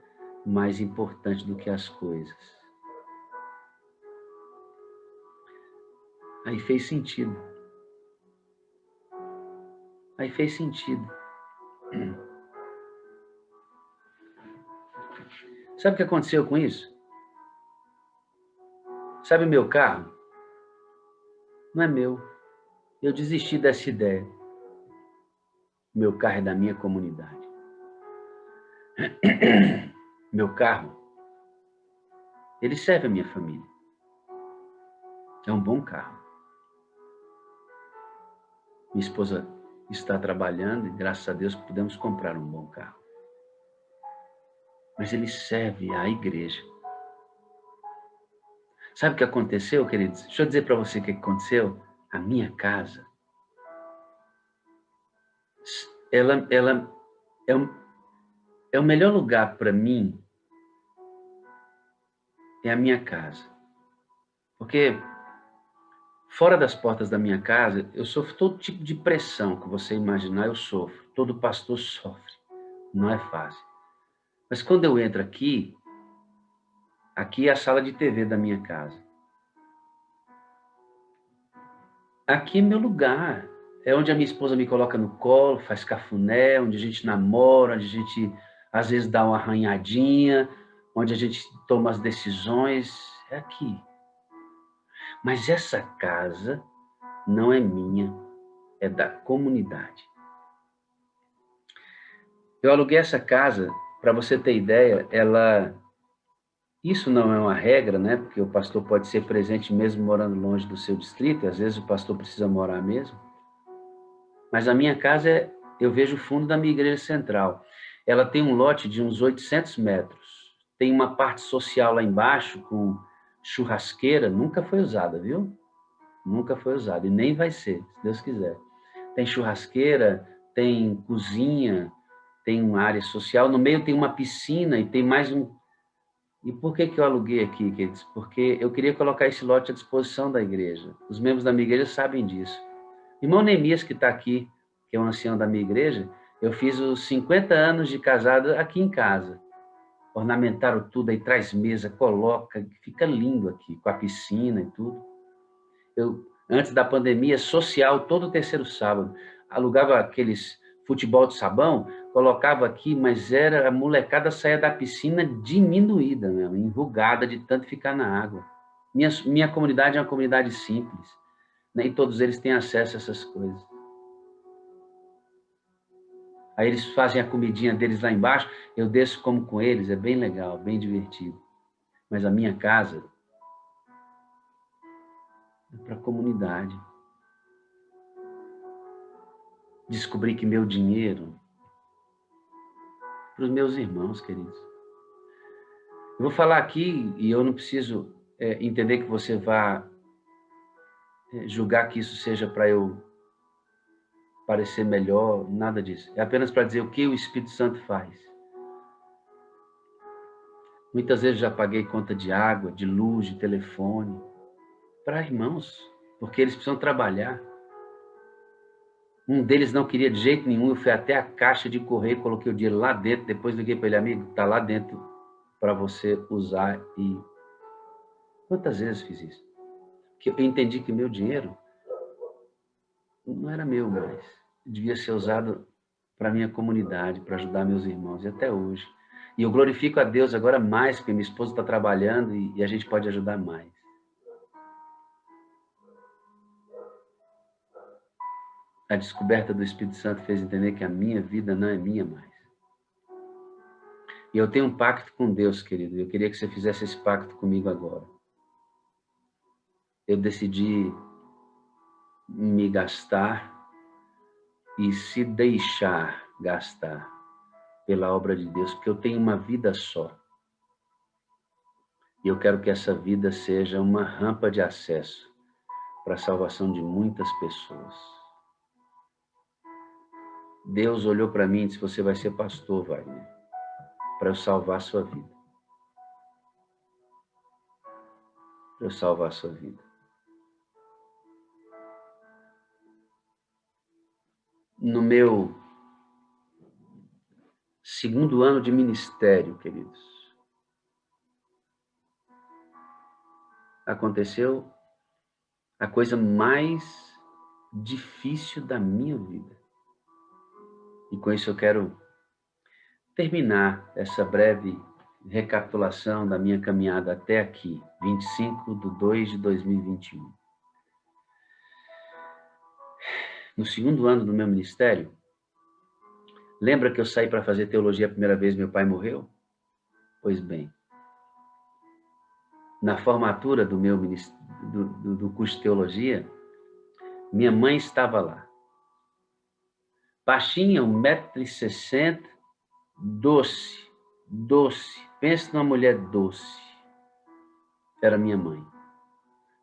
mais importantes do que as coisas. Aí fez sentido. Aí fez sentido. Sabe o que aconteceu com isso? Sabe o meu carro? Não é meu. Eu desisti dessa ideia. Meu carro é da minha comunidade. Meu carro, ele serve a minha família. É um bom carro. Minha esposa está trabalhando e, graças a Deus, pudemos comprar um bom carro. Mas ele serve à igreja. Sabe o que aconteceu, queridos? Deixa eu dizer para você o que aconteceu. A minha casa, ela é o melhor lugar para mim, é a minha casa. Porque fora das portas da minha casa, eu sofro todo tipo de pressão que você imaginar, eu sofro. Todo pastor sofre. Não é fácil. Mas quando eu entro aqui é a sala de TV da minha casa. Aqui é meu lugar. É onde a minha esposa me coloca no colo, faz cafuné, onde a gente namora, onde a gente às vezes dá uma arranhadinha, onde a gente toma as decisões. É aqui. Mas essa casa não é minha, é da comunidade. Eu aluguei essa casa, para você ter ideia, isso não é uma regra, né? Porque o pastor pode ser presente mesmo morando longe do seu distrito, e às vezes o pastor precisa morar mesmo. Mas a minha casa, eu vejo o fundo da minha igreja central. Ela tem um lote de uns 800 metros. Tem uma parte social lá embaixo com churrasqueira, nunca foi usada, viu? Nunca foi usada e nem vai ser, se Deus quiser. Tem churrasqueira, tem cozinha, tem uma área social, no meio tem uma piscina e tem mais um... E por que eu aluguei aqui, queridos? Porque eu queria colocar esse lote à disposição da igreja. Os membros da minha igreja sabem disso. Irmão Neemias, que está aqui, que é um ancião da minha igreja, eu fiz os 50 anos de casado aqui em casa. Ornamentaram tudo, aí traz mesa, coloca, fica lindo aqui, com a piscina e tudo. Eu, antes da pandemia, social, todo terceiro sábado, alugava aqueles futebol de sabão, colocava aqui, mas a molecada saía da piscina diminuída, mesmo, enrugada de tanto ficar na água. Minha comunidade é uma comunidade simples, nem todos eles têm acesso a essas coisas. Aí eles fazem a comidinha deles lá embaixo, eu desço como com eles, é bem legal, bem divertido. Mas a minha casa é para a comunidade. Descobri que meu dinheiro para os meus irmãos, queridos. Eu vou falar aqui, e eu não preciso entender que você vá julgar que isso seja para eu parecer melhor, nada disso. É apenas para dizer o que o Espírito Santo faz. Muitas vezes já paguei conta de água, de luz, de telefone, para irmãos, porque eles precisam trabalhar. Um deles não queria de jeito nenhum, eu fui até a caixa de correio, coloquei o dinheiro lá dentro, depois liguei para ele, amigo, está lá dentro para você usar. E quantas vezes fiz isso? Que eu entendi que meu dinheiro não era meu mais, devia ser usado para a minha comunidade, para ajudar meus irmãos, e até hoje. E eu glorifico a Deus agora mais, porque minha esposa está trabalhando e a gente pode ajudar mais. A descoberta do Espírito Santo fez entender que a minha vida não é minha mais. E eu tenho um pacto com Deus, querido. Eu queria que você fizesse esse pacto comigo agora. Eu decidi me gastar e se deixar gastar pela obra de Deus, porque eu tenho uma vida só. E eu quero que essa vida seja uma rampa de acesso para a salvação de muitas pessoas. Deus olhou para mim e disse, você vai ser pastor, Wagner, para eu salvar a sua vida. Para eu salvar a sua vida. No meu segundo ano de ministério, queridos, aconteceu a coisa mais difícil da minha vida. E com isso eu quero terminar essa breve recapitulação da minha caminhada até aqui, 25/2/2021. No segundo ano do meu ministério, lembra que eu saí para fazer teologia a primeira vez, meu pai morreu? Pois bem, na formatura do meu do curso de teologia, minha mãe estava lá. Baixinha, 1,60 m, doce. Pensa numa mulher doce. Era minha mãe.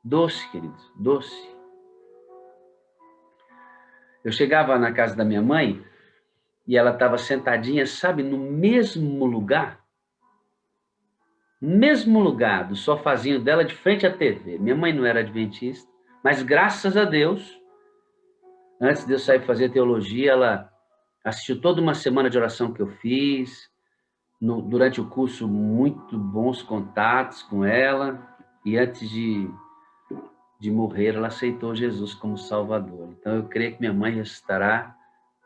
Doce, queridos, doce. Eu chegava na casa da minha mãe e ela estava sentadinha, sabe, no mesmo lugar do sofazinho dela, de frente à TV. Minha mãe não era adventista, mas graças a Deus, antes de eu sair para fazer teologia, ela assistiu toda uma semana de oração que eu fiz, durante o curso, muito bons contatos com ela, e antes de morrer, ela aceitou Jesus como Salvador. Então, eu creio que minha mãe ressuscitará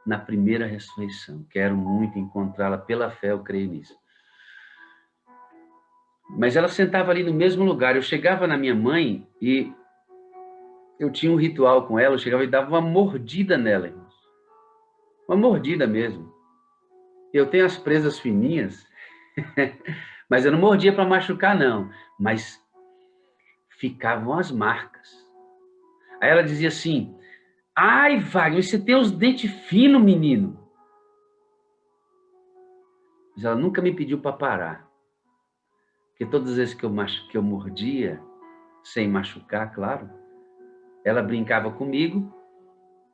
na primeira ressurreição. Quero muito encontrá-la pela fé, eu creio nisso. Mas ela sentava ali no mesmo lugar. Eu chegava na minha mãe e eu tinha um ritual com ela, eu chegava e dava uma mordida nela, irmãos. Uma mordida mesmo. Eu tenho as presas fininhas, mas eu não mordia para machucar, não. Mas ficavam as marcas. Aí ela dizia assim, ai, Wagner, você tem os dentes finos, menino. Mas ela nunca me pediu para parar. Porque todas as vezes que eu mordia, sem machucar, claro, ela brincava comigo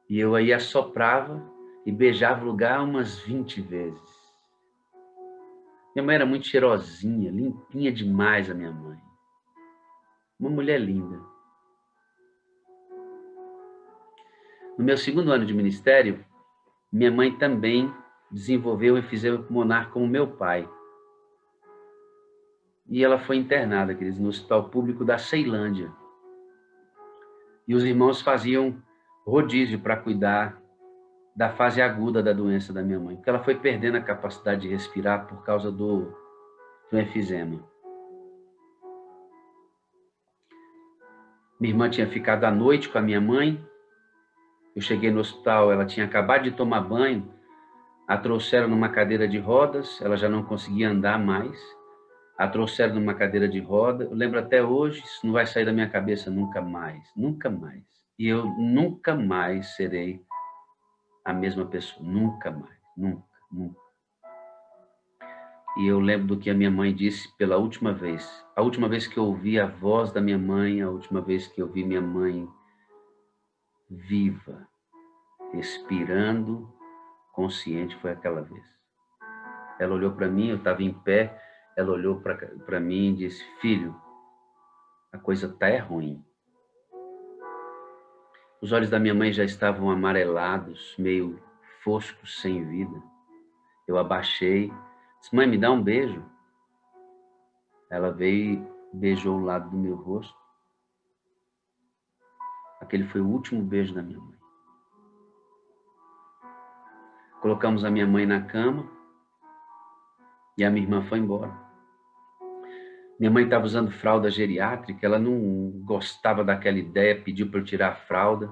e eu aí assoprava e beijava o lugar umas 20 vezes. Minha mãe era muito cheirosinha, limpinha demais a minha mãe. Uma mulher linda. No meu segundo ano de ministério, minha mãe também desenvolveu enfisema pulmonar como meu pai. E ela foi internada, queridos, no Hospital Público da Ceilândia. E os irmãos faziam rodízio para cuidar da fase aguda da doença da minha mãe, porque ela foi perdendo a capacidade de respirar por causa do enfisema. Minha irmã tinha ficado à noite com a minha mãe. Eu cheguei no hospital, ela tinha acabado de tomar banho, a trouxeram numa cadeira de rodas, ela já não conseguia andar mais. A trouxeram numa cadeira de roda. Eu lembro até hoje, isso não vai sair da minha cabeça nunca mais, nunca mais. E eu nunca mais serei a mesma pessoa, nunca mais, nunca, nunca. E eu lembro do que a minha mãe disse pela última vez. A última vez que eu ouvi a voz da minha mãe, a última vez que eu vi minha mãe viva, respirando, consciente, foi aquela vez. Ela olhou para mim, eu estava em pé, ela olhou para mim e disse: filho, a coisa tá ruim. Os olhos da minha mãe já estavam amarelados, meio foscos, sem vida. Eu abaixei, disse: mãe, me dá um beijo. Ela veio e beijou o lado do meu rosto. Aquele foi o último beijo da minha mãe. Colocamos a minha mãe na cama e a minha irmã foi embora. Minha mãe estava usando fralda geriátrica, ela não gostava daquela ideia, pediu para eu tirar a fralda.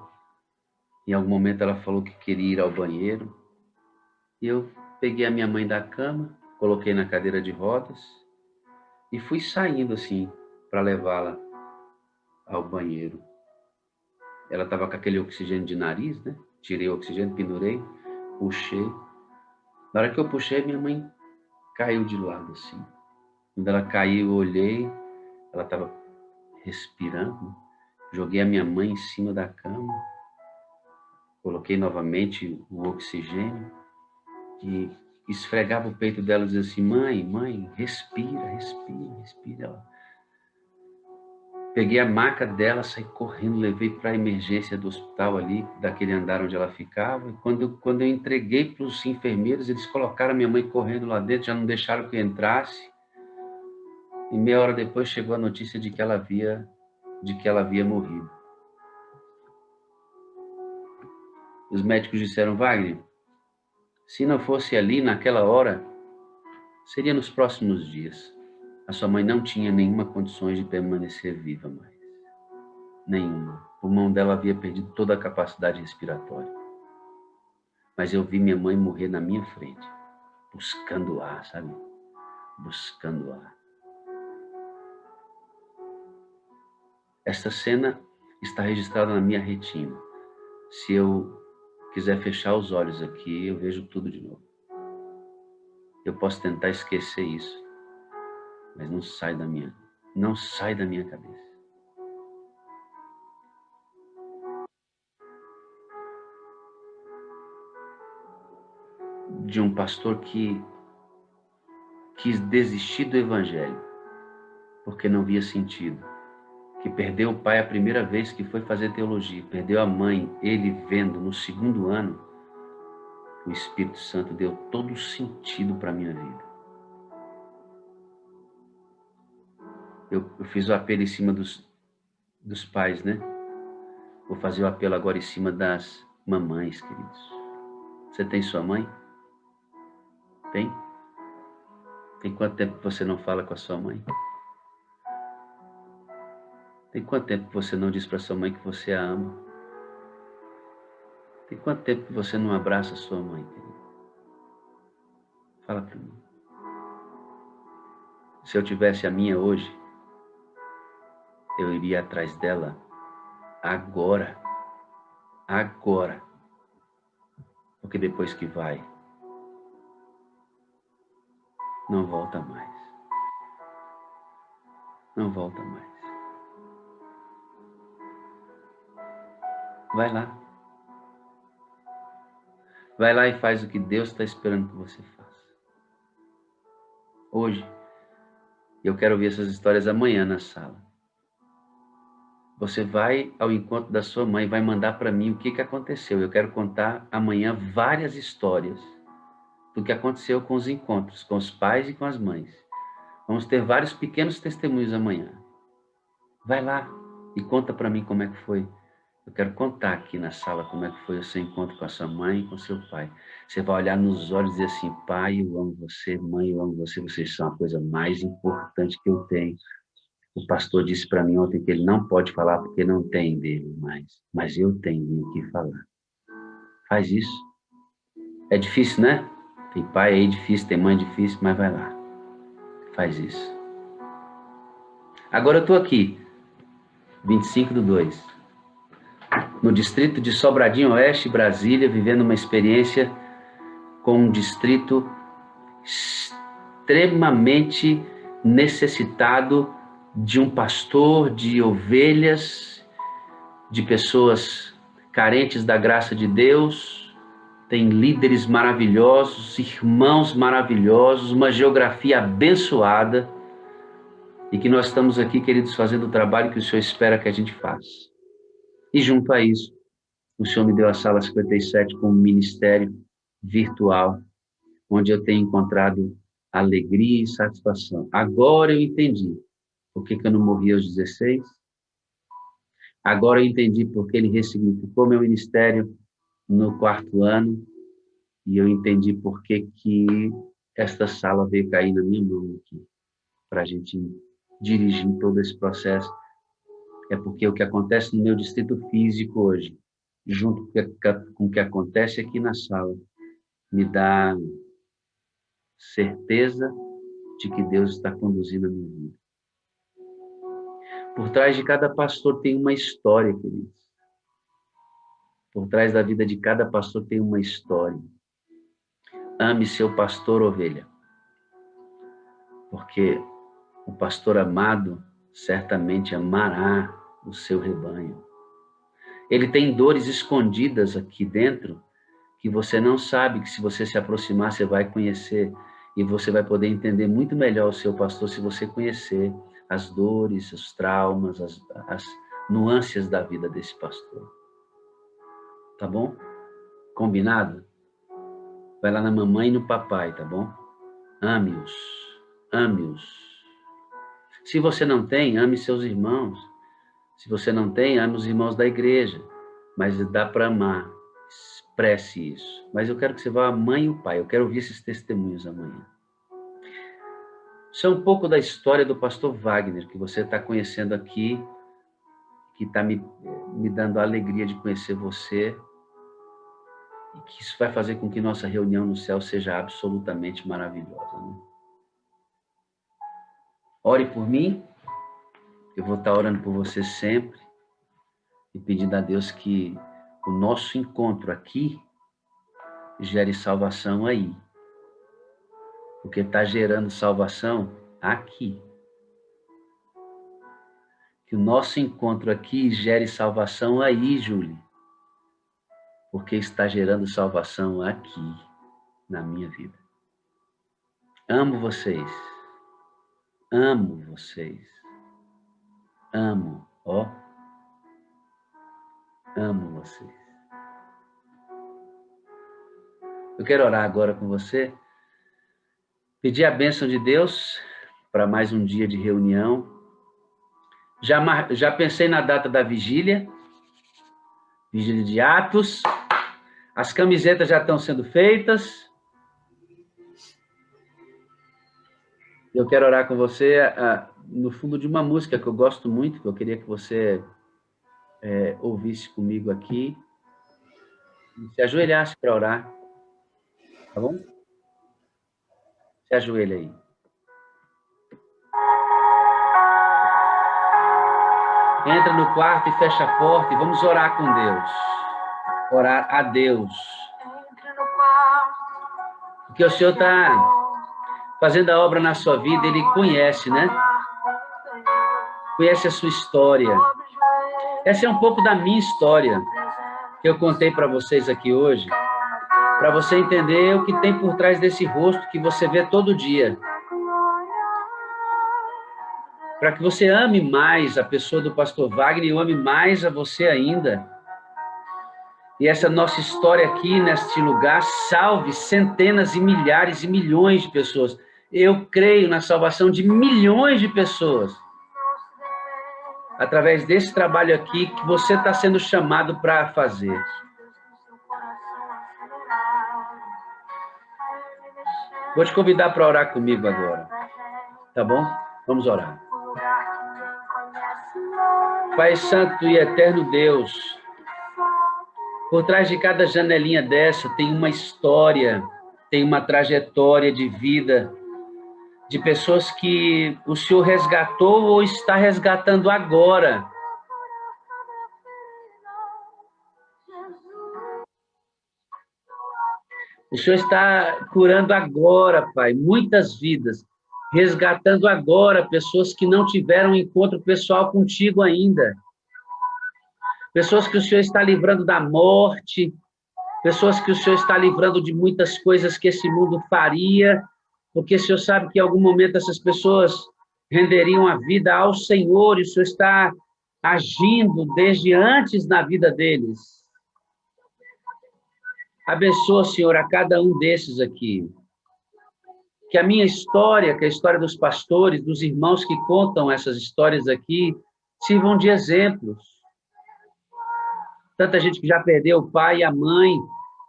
Em algum momento ela falou que queria ir ao banheiro. E eu peguei a minha mãe da cama, coloquei na cadeira de rodas e fui saindo assim para levá-la ao banheiro. Ela estava com aquele oxigênio de nariz, né? Tirei o oxigênio, pendurei, puxei. Na hora que eu puxei, minha mãe caiu de lado assim. Quando ela caiu, eu olhei, ela estava respirando. Joguei a minha mãe em cima da cama, coloquei novamente o oxigênio e esfregava o peito dela e dizia assim: mãe, mãe, respira, respira, respira. Ela... Peguei a maca dela, saí correndo, levei para a emergência do hospital ali, daquele andar onde ela ficava. E quando eu entreguei para os enfermeiros, eles colocaram a minha mãe correndo lá dentro, já não deixaram que eu entrasse. E meia hora depois chegou a notícia de que ela havia morrido. Os médicos disseram: Wagner, se não fosse ali naquela hora, seria nos próximos dias. A sua mãe não tinha nenhuma condições de permanecer viva mais. Nenhuma. O pulmão dela havia perdido toda a capacidade respiratória. Mas eu vi minha mãe morrer na minha frente, buscando ar, sabe? Buscando ar. Esta cena está registrada na minha retina. Se eu quiser fechar os olhos aqui, eu vejo tudo de novo. Eu posso tentar esquecer isso, mas não sai da minha cabeça. De um pastor que quis desistir do evangelho, porque não via sentido. Que perdeu o pai a primeira vez que foi fazer teologia, perdeu a mãe, ele vendo no segundo ano, o Espírito Santo deu todo o sentido para a minha vida. Eu fiz o apelo em cima dos pais, né? Vou fazer o apelo agora em cima das mamães, queridos. Você tem sua mãe? Tem? Tem quanto tempo que você não fala com a sua mãe? Tem quanto tempo que você não diz para sua mãe que você a ama? Tem quanto tempo que você não abraça a sua mãe, querido? Fala para mim. Se eu tivesse a minha hoje, eu iria atrás dela agora. Agora. Porque depois que vai, não volta mais. Não volta mais. Vai lá. Vai lá e faz o que Deus está esperando que você faça. Hoje, eu quero ouvir essas histórias amanhã na sala. Você vai ao encontro da sua mãe, vai mandar para mim o que aconteceu. Eu quero contar amanhã várias histórias do que aconteceu com os encontros, com os pais e com as mães. Vamos ter vários pequenos testemunhos amanhã. Vai lá e conta para mim como é que foi. Eu quero contar aqui na sala como é que foi o seu encontro com a sua mãe e com o seu pai. Você vai olhar nos olhos e dizer assim, pai, eu amo você, mãe, eu amo você, vocês são a coisa mais importante que eu tenho. O pastor disse para mim ontem que ele não pode falar porque não tem dele mais, mas eu tenho o que falar. Faz isso. É difícil, né? Tem pai aí difícil, tem mãe difícil, mas vai lá. Faz isso. Agora eu estou aqui, 25/2, no distrito de Sobradinho Oeste, Brasília, vivendo uma experiência com um distrito extremamente necessitado de um pastor, de ovelhas, de pessoas carentes da graça de Deus. Tem líderes maravilhosos, irmãos maravilhosos, uma geografia abençoada, e que nós estamos aqui, queridos, fazendo o trabalho que o Senhor espera que a gente faça. E junto a isso, o Senhor me deu a Sala 57 como ministério virtual, onde eu tenho encontrado alegria e satisfação. Agora eu entendi por que eu não morri aos 16. Agora eu entendi por que ele ressignificou meu ministério no 4º ano. E eu entendi por que esta sala veio cair na minha mão aqui, para a gente dirigir todo esse processo. É porque o que acontece no meu distrito físico hoje, junto com o que acontece aqui na sala, me dá certeza de que Deus está conduzindo a minha vida. Por trás de cada pastor tem uma história, queridos. Por trás da vida de cada pastor tem uma história. Ame seu pastor, ovelha. Porque o pastor amado certamente amará o seu rebanho. Ele tem dores escondidas aqui dentro que você não sabe, que se você se aproximar, você vai conhecer. E você vai poder entender muito melhor o seu pastor se você conhecer as dores, os traumas, as nuances da vida desse pastor. Tá bom? Combinado? Vai lá na mamãe e no papai, tá bom? Ame-os. Ame-os. Se você não tem, ame seus irmãos. Se você não tem, ame os irmãos da igreja. Mas dá para amar. Expresse isso. Mas eu quero que você vá a mãe e o pai. Eu quero ouvir esses testemunhos amanhã. Isso é um pouco da história do pastor Wagner, que você está conhecendo aqui, que está me dando a alegria de conhecer você, e que isso vai fazer com que nossa reunião no céu seja absolutamente maravilhosa. Né? Ore por mim, eu vou estar orando por você sempre, e pedindo a Deus que o nosso encontro aqui gere salvação aí. Porque está gerando salvação aqui. Que o nosso encontro aqui gere salvação aí, Júlia. Porque está gerando salvação aqui, na minha vida. Amo vocês. Amo vocês. Amo, ó. Amo vocês. Eu quero orar agora com você. Pedir a bênção de Deus para mais um dia de reunião. Já pensei na data da vigília. Vigília de Atos. As camisetas já estão sendo feitas. Eu quero orar com você no fundo de uma música que eu gosto muito, que eu queria que você ouvisse comigo aqui. E se ajoelhasse para orar. Tá bom? Se ajoelha aí. Entra no quarto e fecha a porta e vamos orar com Deus. Orar a Deus. Porque o Senhor está fazendo a obra na sua vida, Ele conhece, né? conhece a sua história. Essa é um pouco da minha história, que eu contei para vocês aqui hoje, para você entender o que tem por trás desse rosto que você vê todo dia. Para que você ame mais a pessoa do pastor Wagner e ame mais a você ainda. E essa nossa história aqui, neste lugar, salve centenas e milhares e milhões de pessoas. Eu creio na salvação de milhões de pessoas. Através desse trabalho aqui que você está sendo chamado para fazer. Vou te convidar para orar comigo agora. Tá bom? Vamos orar. Pai Santo e Eterno Deus, por trás de cada janelinha dessa tem uma história, tem uma trajetória de vida, de pessoas que o Senhor resgatou ou está resgatando agora. O Senhor está curando agora, Pai, muitas vidas, resgatando agora pessoas que não tiveram encontro pessoal contigo ainda. Pessoas que o Senhor está livrando da morte, pessoas que o Senhor está livrando de muitas coisas que esse mundo faria, porque o Senhor sabe que em algum momento essas pessoas renderiam a vida ao Senhor, e o Senhor está agindo desde antes na vida deles. Abençoa, Senhor, a cada um desses aqui. Que a minha história, que a história dos pastores, dos irmãos que contam essas histórias aqui, sirvam de exemplos. Tanta gente que já perdeu o pai e a mãe,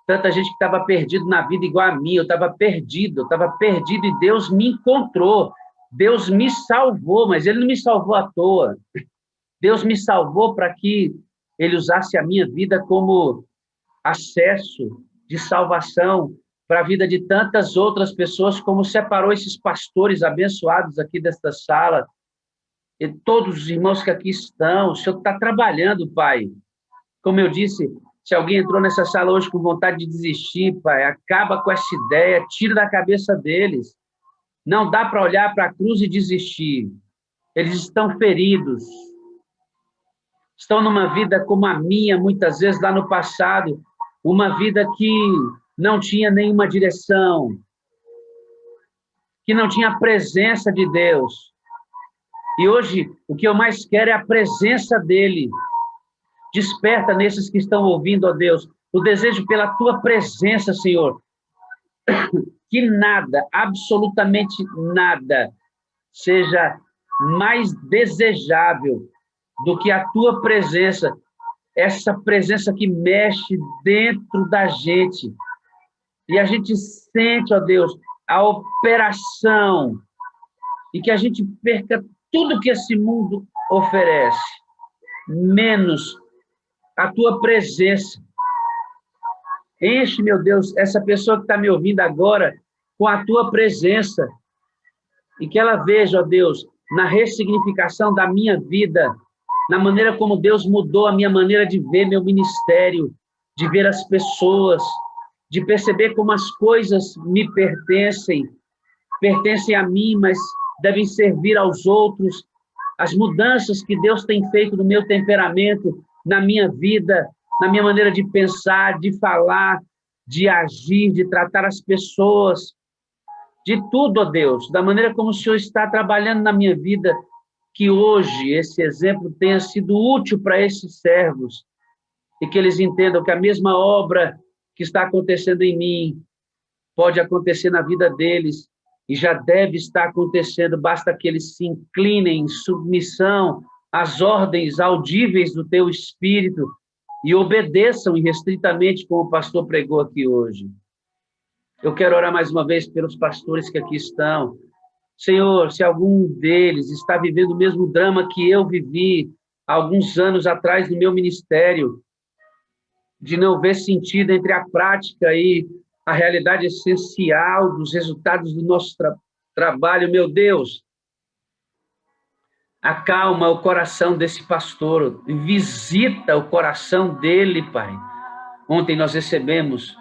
tanta gente que estava perdido na vida igual a mim, eu estava perdido e Deus me encontrou, Deus me salvou, mas Ele não me salvou à toa. Deus me salvou para que Ele usasse a minha vida como acesso de salvação para a vida de tantas outras pessoas, como separou esses pastores abençoados aqui desta sala, e todos os irmãos que aqui estão. O Senhor está trabalhando, Pai. Como eu disse, se alguém entrou nessa sala hoje com vontade de desistir, Pai, acaba com essa ideia, tira da cabeça deles. Não dá para olhar para a cruz e desistir. Eles estão feridos. Estão numa vida como a minha, muitas vezes lá no passado, uma vida que não tinha nenhuma direção, que não tinha a presença de Deus. E hoje, o que eu mais quero é a presença dEle. Desperta nesses que estão ouvindo, ó Deus, o desejo pela Tua presença, Senhor. Que nada, absolutamente nada, seja mais desejável do que a Tua presença, essa presença que mexe dentro da gente. E a gente sente, ó Deus, a operação, e que a gente perca tudo que esse mundo oferece, menos a Tua presença. Enche, meu Deus, essa pessoa que está me ouvindo agora com a Tua presença, e que ela veja, ó Deus, na ressignificação da minha vida, na maneira como Deus mudou a minha maneira de ver meu ministério, de ver as pessoas, de perceber como as coisas me pertencem a mim, mas devem servir aos outros. As mudanças que Deus tem feito no meu temperamento, na minha vida, na minha maneira de pensar, de falar, de agir, de tratar as pessoas, de tudo, ó Deus, da maneira como o Senhor está trabalhando na minha vida, que hoje esse exemplo tenha sido útil para esses servos, e que eles entendam que a mesma obra que está acontecendo em mim pode acontecer na vida deles, e já deve estar acontecendo, basta que eles se inclinem em submissão às ordens audíveis do Teu Espírito e obedeçam irrestritamente, como o pastor pregou aqui hoje. Eu quero orar mais uma vez pelos pastores que aqui estão. Senhor, se algum deles está vivendo o mesmo drama que eu vivi há alguns anos atrás no meu ministério, de não ver sentido entre a prática e a realidade essencial dos resultados do nosso trabalho, meu Deus, acalma o coração desse pastor, visita o coração dele, Pai. Ontem nós recebemos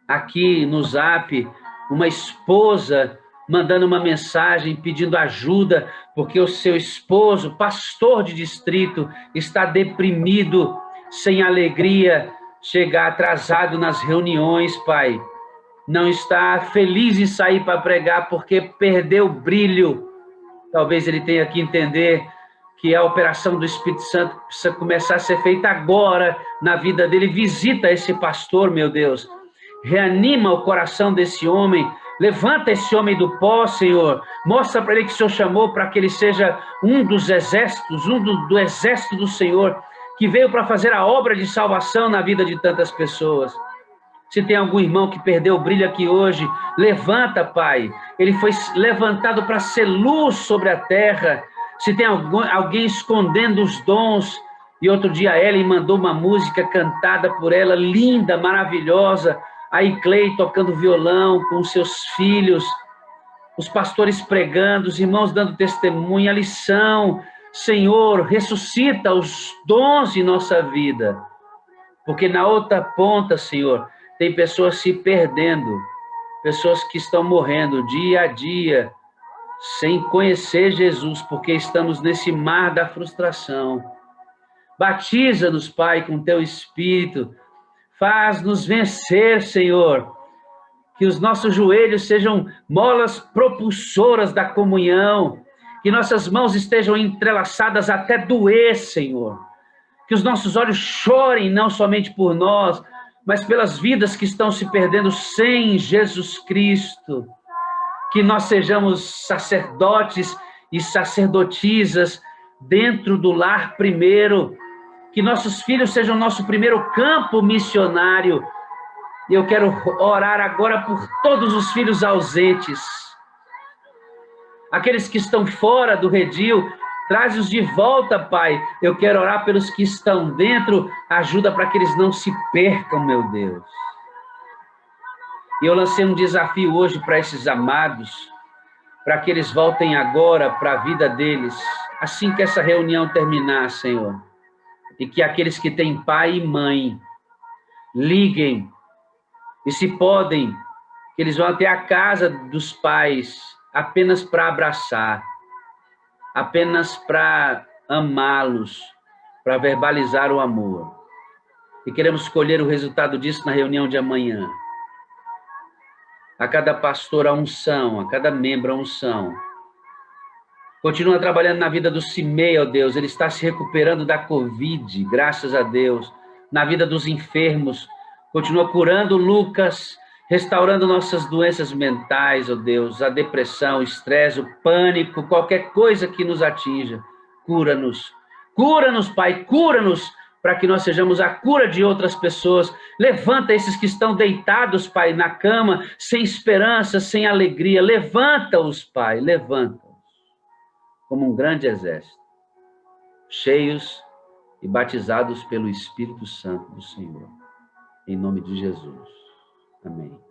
aqui no Zap uma esposa mandando uma mensagem, pedindo ajuda, porque o seu esposo, pastor de distrito, está deprimido, sem alegria, chega atrasado nas reuniões, Pai. Não está feliz em sair para pregar porque perdeu o brilho. Talvez ele tenha que entender que a operação do Espírito Santo precisa começar a ser feita agora na vida dele. Visita esse pastor, meu Deus. Reanima o coração desse homem. Levanta esse homem do pó, Senhor. Mostra para ele que o Senhor chamou para que ele seja um dos exércitos, do exército do Senhor, que veio para fazer a obra de salvação na vida de tantas pessoas. Se tem algum irmão que perdeu o brilho aqui hoje, levanta, Pai. Ele foi levantado para ser luz sobre a terra. Se tem alguém escondendo os dons, e outro dia a Ellen mandou uma música cantada por ela, linda, maravilhosa, aí Clay tocando violão com seus filhos, os pastores pregando, os irmãos dando testemunho, a lição. Senhor, ressuscita os dons em nossa vida, porque na outra ponta, Senhor, tem pessoas se perdendo, pessoas que estão morrendo dia a dia, sem conhecer Jesus, porque estamos nesse mar da frustração. Batiza-nos, Pai, com teu Espírito, faz-nos vencer, Senhor, que os nossos joelhos sejam molas propulsoras da comunhão, que nossas mãos estejam entrelaçadas até doer, Senhor, que os nossos olhos chorem não somente por nós, mas pelas vidas que estão se perdendo sem Jesus Cristo, que nós sejamos sacerdotes e sacerdotisas dentro do lar primeiro, que nossos filhos sejam nosso primeiro campo missionário. E eu quero orar agora por todos os filhos ausentes, aqueles que estão fora do redil, traz-os de volta, Pai. Eu quero orar pelos que estão dentro, ajuda para que eles não se percam, meu Deus. E eu lancei um desafio hoje para esses amados, para que eles voltem agora para a vida deles, assim que essa reunião terminar, Senhor. E que aqueles que têm pai e mãe, liguem, e se podem, que eles vão até a casa dos pais, apenas para abraçar, apenas para amá-los, para verbalizar o amor. E queremos escolher o resultado disso na reunião de amanhã. A cada pastor a unção, a cada membro a unção. Continua trabalhando na vida do Cimei, ó Deus, ele está se recuperando da Covid, graças a Deus. Na vida dos enfermos, continua curando Lucas, restaurando nossas doenças mentais, ó Deus, a depressão, o estresse, o pânico, qualquer coisa que nos atinja. Cura-nos. Cura-nos, Pai, cura-nos, para que nós sejamos a cura de outras pessoas. Levanta esses que estão deitados, Pai, na cama, sem esperança, sem alegria. Levanta-os, Pai, levanta-os, como um grande exército, cheios e batizados pelo Espírito Santo do Senhor. Em nome de Jesus. Amém.